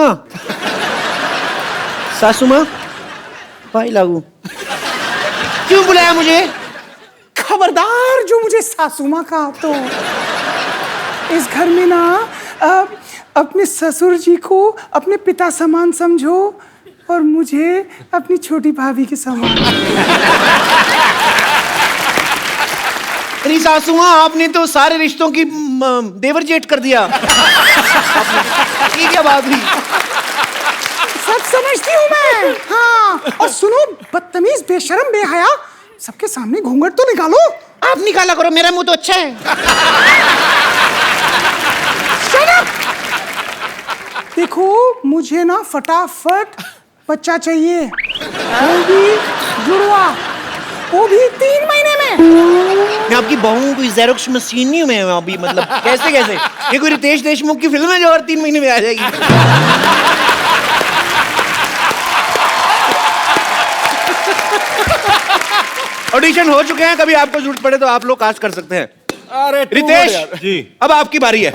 Speaker 1: माँ भाई लागू क्यों बुलाया मुझे?
Speaker 8: खबरदार जो मुझे सासू माँ कहा तो इस घर में ना अपने ससुर जी को अपने पिता समान समझो और मुझे अपनी छोटी भाभी के समान।
Speaker 1: अरे सासू माँ, आपने तो सारे रिश्तों की देवर जेठ कर दिया। ये क्या बात हुई?
Speaker 8: सब समझती हूँ मैं। हाँ, और सुनो बदतमीज, बेशरम, बेहया, सबके सामने घूंघट तो निकालो।
Speaker 1: आप निकाला करो, मेरा मुंह तो अच्छा है।
Speaker 8: Shut up! देखो मुझे ना फटाफट बच्चा चाहिए, वो भी जुड़वा, वो भी 3 महीने में।
Speaker 1: मैं आपकी बहू हूँ, कोई ज़ेरोक्स मशीन नहीं हूँ मैं अभी। मतलब कैसे ये कोई रितेश देशमुख की फिल्म है जो और 3 महीने में आ जाएगी? ऑडिशन हो चुके हैं, कभी आपको जरूरत पड़े तो आप लोग कास्ट कर सकते हैं।
Speaker 13: अरे
Speaker 1: रितेश
Speaker 3: जी,
Speaker 1: अब आपकी बारी है।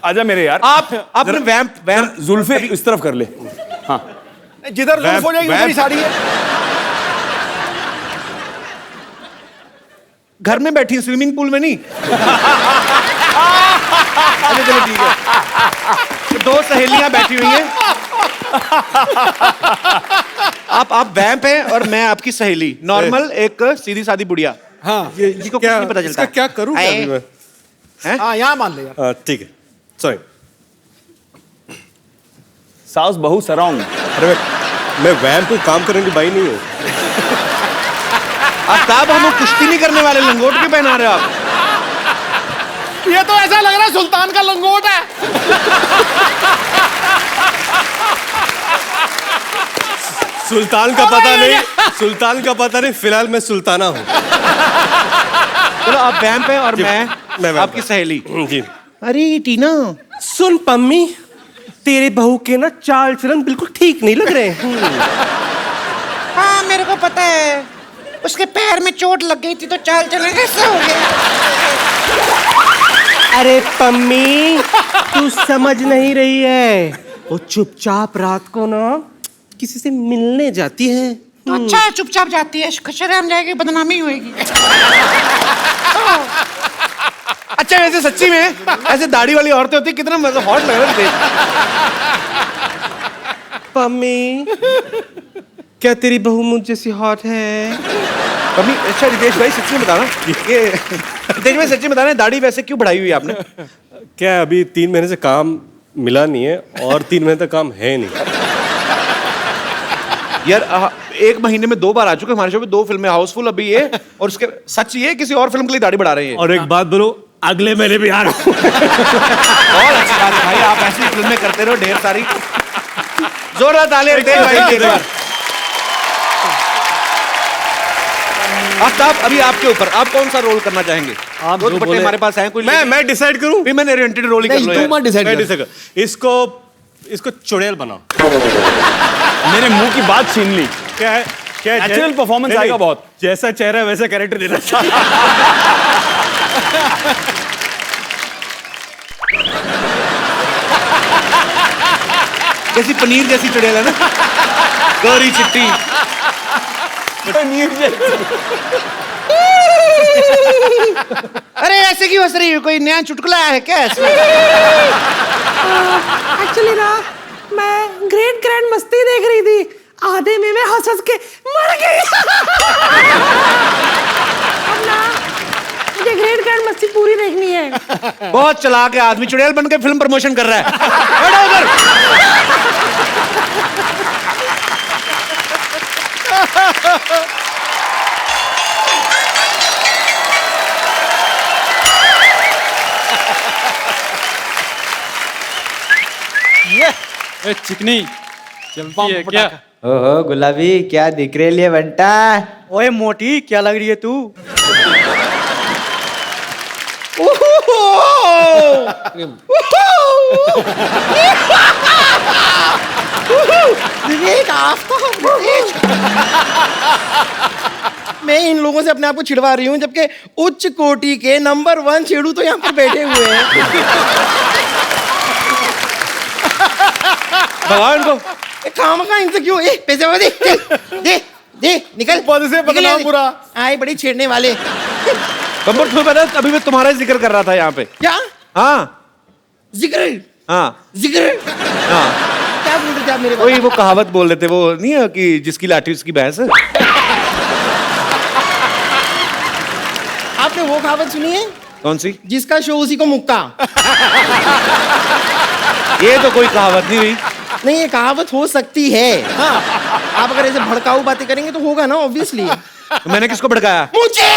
Speaker 3: आजा मेरे यार।
Speaker 1: आपने वैम्प
Speaker 3: जुल्फे इस तरफ कर ले। हाँ,
Speaker 13: जिधर जुल्फ हो जाएगी उधर ही साड़ी है।
Speaker 1: घर में बैठी, स्विमिंग पूल में नहीं। अच्छा चलो ठीक है। 2 सहेलियां बैठी हुई हैं। आप वैम्प हैं और मैं आपकी सहेली, नॉर्मल एक सीधी सादी बुढ़िया।
Speaker 13: हाँ,
Speaker 1: जिसको कुछ नहीं पता चलता।
Speaker 13: क्या करूं मैं? हाँ, यहाँ मान ले यार।
Speaker 2: ठीक है, सॉरी।
Speaker 3: साउस बहू सराउंड।
Speaker 2: अरे मैं वैम्प को काम करने की बाई नहीं हूँ।
Speaker 1: आफ्ताब, हम कुश्ती नहीं करने वाले, लंगोट क्यों पहना रहे हो आप?
Speaker 13: ये तो ऐसा लग रहा है सुल्तान का लंगोट है।
Speaker 2: सुल्तान का पता नहीं, सुल्तान का पता नहीं, फिलहाल मैं सुल्ताना हूँ।
Speaker 1: चलो आप वैम्प हैं और मैं आपकी सहेली।
Speaker 2: जी।
Speaker 1: अरे टीना,
Speaker 15: सुन पम्मी, तेरे बहू के ना चाल चलन बिल्कुल ठीक नहीं लग रहे हैं।
Speaker 8: हाँ मेरे को पता है, उसके पैर में चोट लग गई थी तो चाल चलन कैसे हो गया।
Speaker 15: अरे पम्मी, तू समझ नहीं रही है, वो चुपचाप रात को ना किसी से मिलने जाती है।
Speaker 8: तो अच्छा है, चुपचाप जाती है, शर्म जाएगी, बदनामी होएगी।
Speaker 1: अच्छा वैसे सच्ची में ऐसे दाढ़ी वाली औरतें होती कितना मतलब हॉट लग रहा है।
Speaker 15: पम्मी, क्या तेरी बहू मुझ जैसी हॉट है?
Speaker 1: पम्मी, अच्छा रितेश भाई सच्ची में बताना, ये रितेश भाई सच्ची में बताना, दाढ़ी वैसे क्यों बढ़ाई हुई है आपने?
Speaker 2: क्या अभी 3 महीने से काम मिला नहीं है और 3 महीने तक काम है नहीं।
Speaker 1: यार 1 महीने में 2 बार आ चुके हमारे शो पे, 2 फिल्में, हाउसफुल अभी ये, और उसके सच ये किसी और फिल्म के लिए दाढ़ी बढ़ा रहे हैं।
Speaker 2: और एक बात बोलो, अगले महीने भी आ रहा हूँ।
Speaker 1: बहुत अच्छी बात है भाई, आप ऐसी फिल्में करते रहो ढेर सारी। जोरदार तालियां रितेश भाई के लिए। आफ्ताब, अभी आपके ऊपर, आप कौन सा रोल करना चाहेंगे? आप दो दुपट्टे हमारे पास हैं, कोई
Speaker 2: मैं डिसाइड करूं?
Speaker 1: भी मैंने ओरिएंटेड रोल ही कर लो।
Speaker 2: मैं डिसाइड कर। इसको चुड़ैल बनाओ।
Speaker 3: मेरे मुंह की बात छीन ली।
Speaker 2: क्या है? क्या है?
Speaker 3: नेचुरल परफॉर्मेंस आएगा बहुत।
Speaker 2: जैसा चेहरा वैसा कैरेक्टर देना चाहिए।
Speaker 1: जैसी पनीर जैसी चुड़ैल है ना, गौरी चिट्टी।
Speaker 3: पनीर जैसी।
Speaker 8: अरे ऐसे क्यों हंस रही हो, कोई नया चुटकुला आया है क्या ऐसे?
Speaker 14: एक्चुअली ना मैं ग्रेट ग्रैंड मस्ती देख रही थी, आधे में मैं हंस हंस के मर गई। अब ना मुझे ग्रेट ग्रैंड मस्ती पूरी देखनी है।
Speaker 1: बहुत चालाक है आदमी, चुड़ैल बन के फिल्म प्रमोशन कर रहा है। बैठो उधर।
Speaker 5: ए चिकनी चलती है क्या?
Speaker 16: ओहो गुलाबी, क्या दिख रही है बंटा? ओए मोटी, क्या लग रही है तू? मैं इन लोगों से अपने आप को छिड़वा रही हूँ, जबकि उच्च कोटि के नंबर 1 छेड़ू तो यहाँ पर बैठे हुए हैं।
Speaker 1: भगवान को
Speaker 16: काम का इनसे क्यों? पैसे वाले दे निकल
Speaker 3: पद से बदनाम पूरा।
Speaker 16: आए बड़ी छेड़ने वाले।
Speaker 1: बम्बर तुम्हें पता है, अभी मैं तुम्हारा जिक्र कर रहा था यहाँ पे।
Speaker 16: क्या?
Speaker 1: हाँ
Speaker 16: जिक्र?
Speaker 1: हाँ
Speaker 16: जिक्र?
Speaker 1: हाँ,
Speaker 16: क्या बोल रहे थे आप मेरे को?
Speaker 1: वही वो कहावत बोल रहे थे, वो नहीं है कि जिसकी लाठी उसकी भैंस।
Speaker 16: आपने वो कहावत सुनी है?
Speaker 1: कौन सी?
Speaker 16: जिसका शो उसी को मुक्का।
Speaker 1: ये तो कोई कहावत नहीं हुई।
Speaker 16: नहीं, ये कहावत हो सकती है। हाँ, आप अगर ऐसे भड़काऊ बातें करेंगे तो होगा ना, ऑब्वियसली।
Speaker 1: तो मैंने किसको भड़काया?
Speaker 16: मुझे।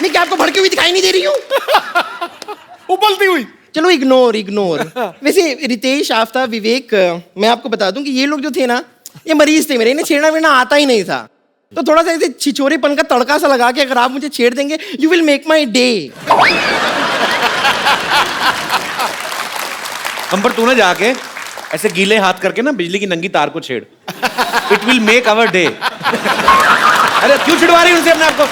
Speaker 16: मैं क्या आपको भड़की हुई दिखाई नहीं दे रही हूँ?
Speaker 3: उबलती हुई।
Speaker 16: चलो इग्नोर। वैसे रितेश, आफ्ताब, विवेक, मैं आपको बता दूं कि ये लोग जो थे ना, ये मरीज थे मेरे, इन्हें छेड़ना वेड़ना आता ही नहीं था। तो थोड़ा सा ऐसे छिछोरेपन का तड़का सा लगा के अगर आप मुझे छेड़ देंगे, you will make my day.
Speaker 1: हम पर तू ना जाके ऐसे गीले हाथ करके ना बिजली की नंगी तार को छेड़। It will make our day. अरे क्यों छिड़वा रही उनसे अपने आप को?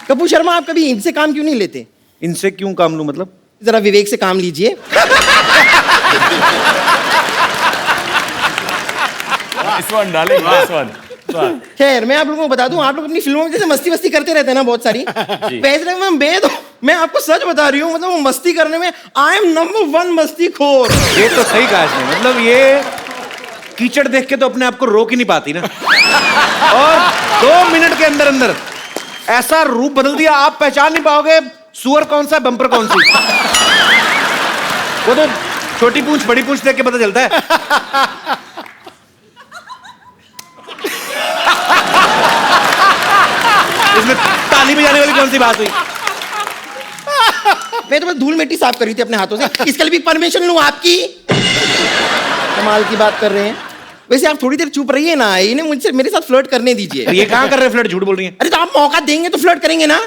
Speaker 16: कपूर शर्मा, आप कभी इनसे काम क्यों नहीं लेते?
Speaker 1: इनसे क्यों काम लूं मतलब?
Speaker 16: जरा विवेक से काम लीजिए। खैर, मैं आप लोगों को बता दूं, आप लोग अपनी फिल्मों में जैसे मस्ती करते रहते हैं ना बहुत सारी, वैसे मैं आपको सच बता रही हूँ, मतलब वो मस्ती करने में आई एम नंबर 1 मस्ती खोर।
Speaker 1: ये तो सही कहा इसने, मतलब ये कीचड़ देख के तो अपने आप को रोक ही नहीं पाती ना, और 2 मिनट के अंदर अंदर ऐसा रूप बदल दिया, आप पहचान नहीं पाओगे सुअर कौन सा बम्पर कौन सी। वो तो छोटी पूंछ बड़ी पूंछ देख के पता चलता है। इसमें ताली बजाने वाली कौन सी बात हुई?
Speaker 16: मैं तो बस धूल मिट्टी साफ करी थी अपने हाथों से, इसके लिए भी परमिशन लूं आपकी? कमाल की बात कर रहे हैं। वैसे आप थोड़ी देर चुप रहिए ना, इन्हें मुझसे मेरे साथ फ्लर्ट करने दीजिए।
Speaker 1: ये कहाँ कर रहे हैं फ्लर्ट, झूठ बोल रही हैं?
Speaker 16: अरे तो आप मौका देंगे तो फ्लर्ट करेंगे ना।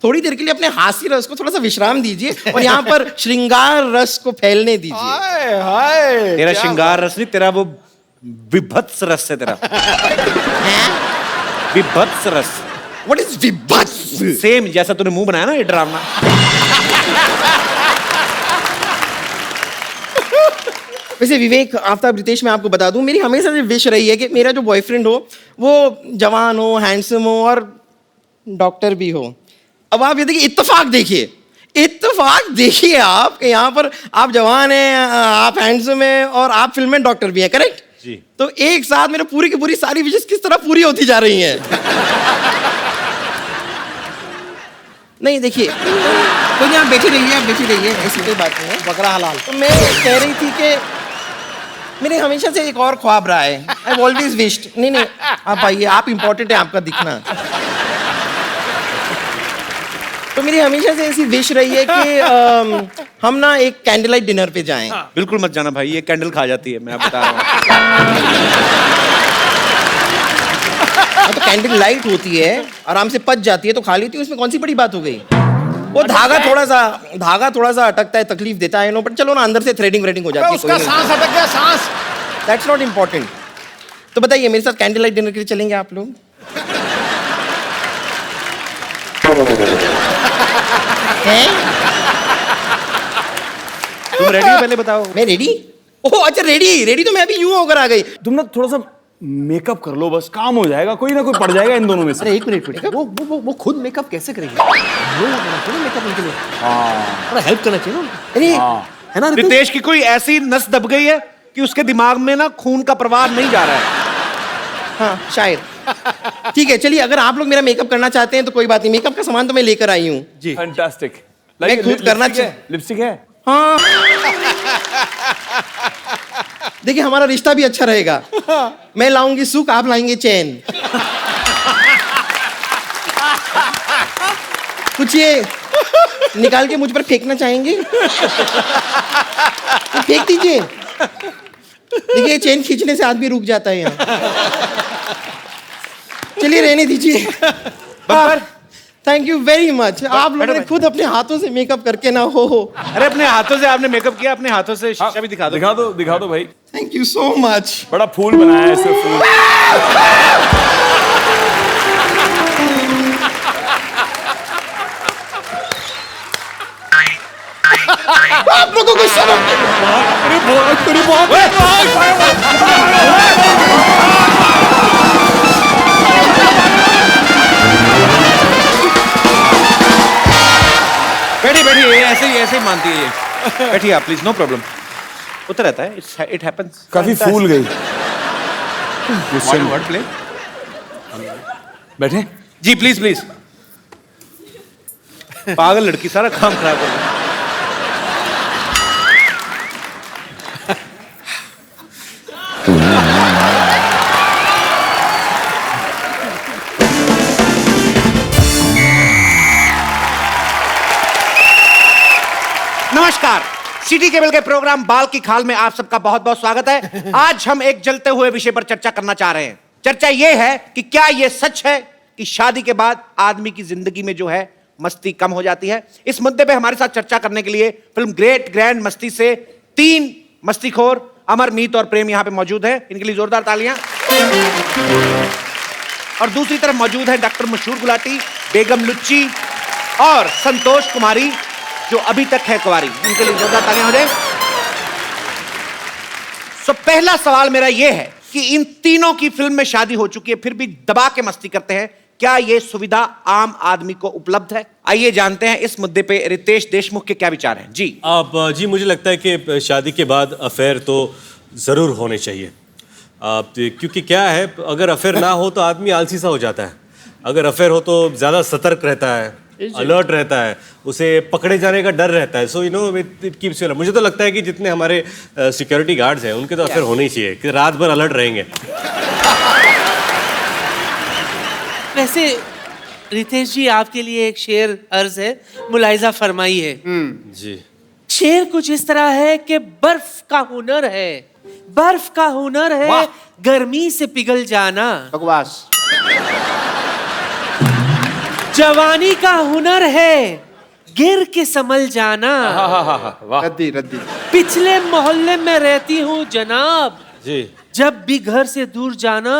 Speaker 16: थोड़ी देर के लिए अपने हास्य रस को थोड़ा सा विश्राम दीजिए और यहाँ पर श्रृंगार रस को फैलने दीजिए।
Speaker 3: हाय हाय,
Speaker 1: तेरा श्रृंगार रस नहीं, तेरा वो विभत्स रस है तेरा। विभत्स रस।
Speaker 16: What is विभत्स?
Speaker 1: सेम जैसा तूने मुंह बनाया ना ये ड्रामा।
Speaker 16: वैसे विवेक, आफ्ताब, रितेश, मैं आपको बता दूं, मेरी हमेशा से विश रही है कि मेरा जो बॉयफ्रेंड हो वो जवान हो, हैंडसम हो और डॉक्टर भी हो। अब आप ये देखिए, इत्तेफाक देखिए आप कि यहाँ पर आप जवान हैं, आप हैंडसम हैं और आप फिल्म में डॉक्टर भी हैं, करेक्ट
Speaker 1: जी।
Speaker 16: तो एक साथ मेरे पूरी की पूरी सारी विशेष किस तरह पूरी होती जा रही हैं। नहीं देखिए, कोई नहीं, आप बैठी रहिए, ऐसी कोई बात नहीं है, बकरा हलाल। तो मैं कह रही थी कि मेरे हमेशा से एक और ख्वाब रहा है, आई ऑलवेज विश्ड। नहीं आप आइए, आप इम्पोर्टेंट है, आपका दिखना। तो मेरी हमेशा से ऐसी विश रही है कि हम ना एक कैंडल लाइट डिनर पे जाएं।
Speaker 1: बिल्कुल मत जाना भाई, ये कैंडल खा जाती है, मैं आप बता रहा हूँ।
Speaker 16: तो कैंडल लाइट होती है, आराम से पच जाती है तो खा लेती हूँ, इसमें कौन सी बड़ी बात हो गई। वो धागा थोड़ा सा अटकता है, तकलीफ देता है, नो, बट चलो ना, अंदर से थ्रेडिंग हो जाती है।
Speaker 13: उसका सांस अटक गया, सांस।
Speaker 16: That's not important. तो बताइए, मेरे साथ कैंडल लाइट डिनर के लिए चलेंगे आप लोग?
Speaker 1: तुम रेडी हो, पहले बताओ।
Speaker 16: मैं रेडी? ओह अच्छा, रेडी तो मैं अभी यूं होकर आ गई।
Speaker 3: तुम ना थोड़ा सा मेकअप कर लो, बस काम हो जाएगा, कोई ना कोई पड़ जाएगा इन दोनों में से।
Speaker 4: अरे एक मिनट, वो खुद मेकअप कैसे करेंगे? मेकअप उनके लिए थोड़ा हेल्प करना चाहिए ना।
Speaker 16: अरे
Speaker 4: है ना
Speaker 1: रितेश की कोई ऐसी नस दब गई है कि उसके दिमाग में ना खून का प्रवाह नहीं जा रहा है।
Speaker 16: हाँ शायद। ठीक है, चलिए, अगर आप लोग मेरा मेकअप करना चाहते हैं तो कोई बात नहीं, मेकअप का सामान तो मैं लेकर आई हूँ
Speaker 3: जी। फैंटास्टिक।
Speaker 16: मैं खुद करना
Speaker 3: लिपस्टिक है?
Speaker 16: हाँ। देखिए, हमारा रिश्ता भी अच्छा रहेगा। मैं लाऊंगी सुख, आप लाएंगे चैन। कुछ ये निकाल के मुझ पर फेंकना चाहेंगे? तो फेंक दीजिए। देखिए, चेन खींचने से आदमी रुक जाता है यहाँ। चलिए, रहने दीजिए। Thank you very much. आप लोगों ने खुद अपने हाथों से मेकअप करके ना हो।
Speaker 1: अरे अपने हाथों से आपने मेकअप किया, अपने हाथों से शीशा भी दिखा दो
Speaker 3: भाई।
Speaker 16: Thank you so much.
Speaker 3: बड़ा फूल बनाया है ऐसे फूल।
Speaker 16: आप लोगों को शर्म
Speaker 1: बैठिए, ऐसे ही मानती है ये। बैठिए आप प्लीज, नो प्रॉब्लम। होता रहता है, इट हैपेंस।
Speaker 3: काफी फूल गई।
Speaker 1: Word play.
Speaker 3: बैठे
Speaker 1: जी, प्लीज। पागल लड़की, सारा काम खराब कर रही है। नमस्कार, सिटी केबल के प्रोग्राम बाल की खाल में आप सबका बहुत बहुत स्वागत है। आज हम एक जलते हुए विषय पर चर्चा करना चाह रहे हैं। चर्चा ये है कि क्या ये सच है कि शादी के बाद आदमी की जिंदगी में जो है मस्ती कम हो जाती है। इस मुद्दे पे हमारे साथ चर्चा करने के लिए फिल्म ग्रेट ग्रैंड मस्ती से 3 मस्तीखोर अमर, मीत और प्रेम यहाँ पे मौजूद है। इनके लिए जोरदार तालियां। और दूसरी तरफ मौजूद है डॉक्टर मशहूर गुलाटी, बेगम लुच्ची और संतोष कुमारी, जो अभी तक है कुंवारी। इनके लिए जोरदार तालियां हो जाए। तो पहला सवाल मेरा यह है कि इन तीनों की फिल्म में शादी हो चुकी है, फिर भी दबा के मस्ती करते हैं। क्या यह सुविधा आम आदमी को उपलब्ध है? आइए जानते हैं इस मुद्दे पे रितेश देशमुख के क्या विचार हैं। जी
Speaker 2: जी, मुझे लगता है कि शादी के बाद अफेयर तो जरूर होने चाहिए। क्योंकि क्या है, अगर अफेयर ना हो तो आदमी आलसी सा हो जाता है। अगर अफेयर हो तो ज्यादा सतर्क रहता है, अलर्ट रहता है, उसे पकड़े जाने का डर रहता है। So you know it keeps you. मुझे तो लगता है कि जितने हमारे सिक्योरिटी गार्ड्स हैं उनके तो अफेयर होने ही चाहिए, कि रात भर अलर्ट रहेंगे।
Speaker 15: वैसे रितेश जी, आपके लिए एक शेर अर्ज है, मुलाहिजा फरमाई है।
Speaker 2: जी।
Speaker 15: शेर कुछ इस तरह है कि बर्फ का हुनर है बर्फ का हुनर है गर्मी से पिघल जाना।
Speaker 4: बकवास।
Speaker 15: जवानी का हुनर है गिर के संभल जाना।
Speaker 4: रद्दी रद्दी।
Speaker 15: पिछले मोहल्ले में रहती हूँ जनाब
Speaker 2: जी।
Speaker 15: जब भी घर से दूर जाना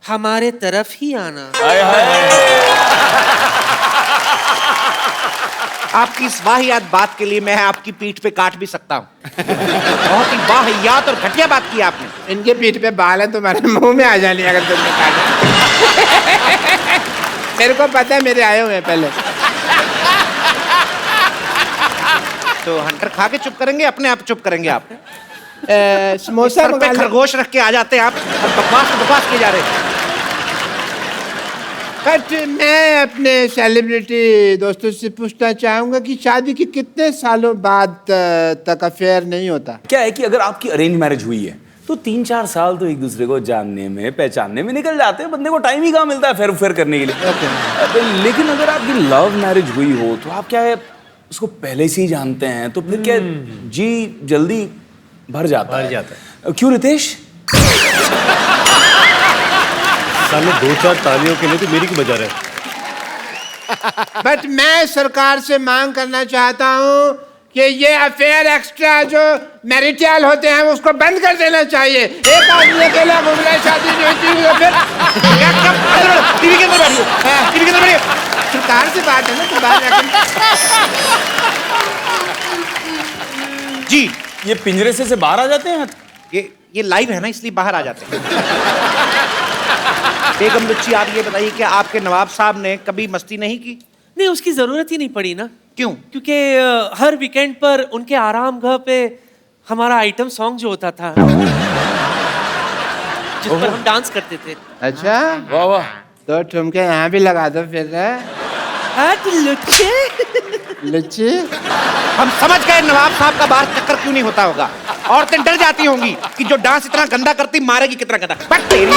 Speaker 15: हमारे तरफ ही आना।
Speaker 1: आपकी इस वाहियात बात के लिए मैं आपकी पीठ पे काट भी सकता हूँ। बहुत ही वाहियात और घटिया बात की आपने।
Speaker 4: इनके पीठ पे बाल है, तुम्हारे मुंह में आ जाने अगर तुमने काटा। मेरे को पता है, मेरे आए हुए हैं पहले।
Speaker 1: तो हंटर खा के चुप करेंगे, अपने आप चुप करेंगे आप?
Speaker 4: समोसा
Speaker 1: सर पे खरगोश रख के आ जाते हैं आप, बकवास किए जा रहे हैं।
Speaker 4: बट मैं अपने सेलिब्रिटी दोस्तों से पूछना चाहूंगा कि शादी के कितने सालों बाद तक अफेयर नहीं होता?
Speaker 3: क्या है कि अगर आपकी अरेंज मैरिज हुई है तो 3-4 साल तो एक दूसरे को जानने में पहचानने में निकल जाते हैं, बंदे को टाइम ही कहाँ मिलता है फेर फेर करने के लिए। लेकिन अगर आपकी लव मैरिज हुई हो तो आप क्या है उसको पहले से ही जानते हैं, तो फिर क्या जी जल्दी भर जाता है। क्यों रितेश?
Speaker 2: सामने 2-4 तालियों के लिए तो मेरी क्यों बजा रहे हैं?
Speaker 4: बट मैं सरकार से मांग करना चाहता हूँ कि ये अफेयर एक्स्ट्रा जो मैरिटल होते हैं उसको बंद कर देना चाहिए। एक आदमी अकेला घूम रहा है, शादी नहीं होती, फिर
Speaker 1: टीवी के अंदर बैठिए, टीवी के अंदर बैठिए।
Speaker 4: सरकार से बात है ना, तो बात
Speaker 1: जी।
Speaker 3: ये पिंजरे से बाहर आ जाते हैं?
Speaker 1: ये लाइव है ना, इसलिए बाहर आ जाते हैं। बेगम लुच्ची, आप ये बताइए कि आपके नवाब साहब ने कभी मस्ती नहीं की?
Speaker 15: नहीं, उसकी जरूरत ही नहीं पड़ी ना।
Speaker 1: क्यों?
Speaker 15: क्योंकि हर वीकेंड पर उनके आराम घर पे हमारा आइटम सॉन्ग जो होता था जिस पर हम डांस करते थे।
Speaker 4: अच्छा,
Speaker 3: वाह वाह।
Speaker 4: तो ठुमके यहाँ भी लगा दो फिर। लुच्ची,
Speaker 1: हम समझ गए नवाब साहब का बाहर चक्कर क्यों नहीं होता होगा। औरतें डर जाती होंगी कि जो डांस इतना गंदा करती मारेगी कितना गंदा। बट तेरी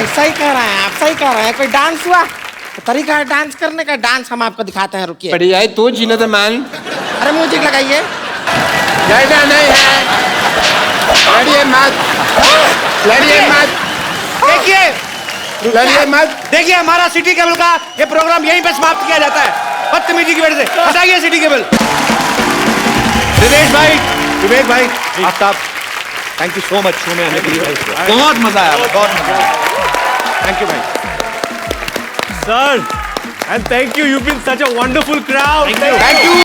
Speaker 16: सही कह रहे हैं आप, सही कह रहे हैं। कोई डांस हुआ तो तरीका है डांस करने का, डांस हम आपको दिखाते हैं, रुकिए।
Speaker 4: बढ़िया है, तू जीना तो मान।
Speaker 16: अरे म्यूजिक लगाइए।
Speaker 4: ज्यादा नहीं है, लड़िए मत, लड़िए मत,
Speaker 1: लड़िए मत। देखिए हमारा सिटी केबल का ये प्रोग्राम यहीं पे समाप्त किया जाता है बदतमीजी की वजह से। हटाइए सिटी केबल। रितेश भाई, विवेक भाई, Aftab, thank you so much show में आने के लिए। बहुत मजा आया, बहुत मजा आया। थैंक यू भाई।
Speaker 2: Sir, and thank you. You've been such a wonderful crowd.
Speaker 1: Thank you.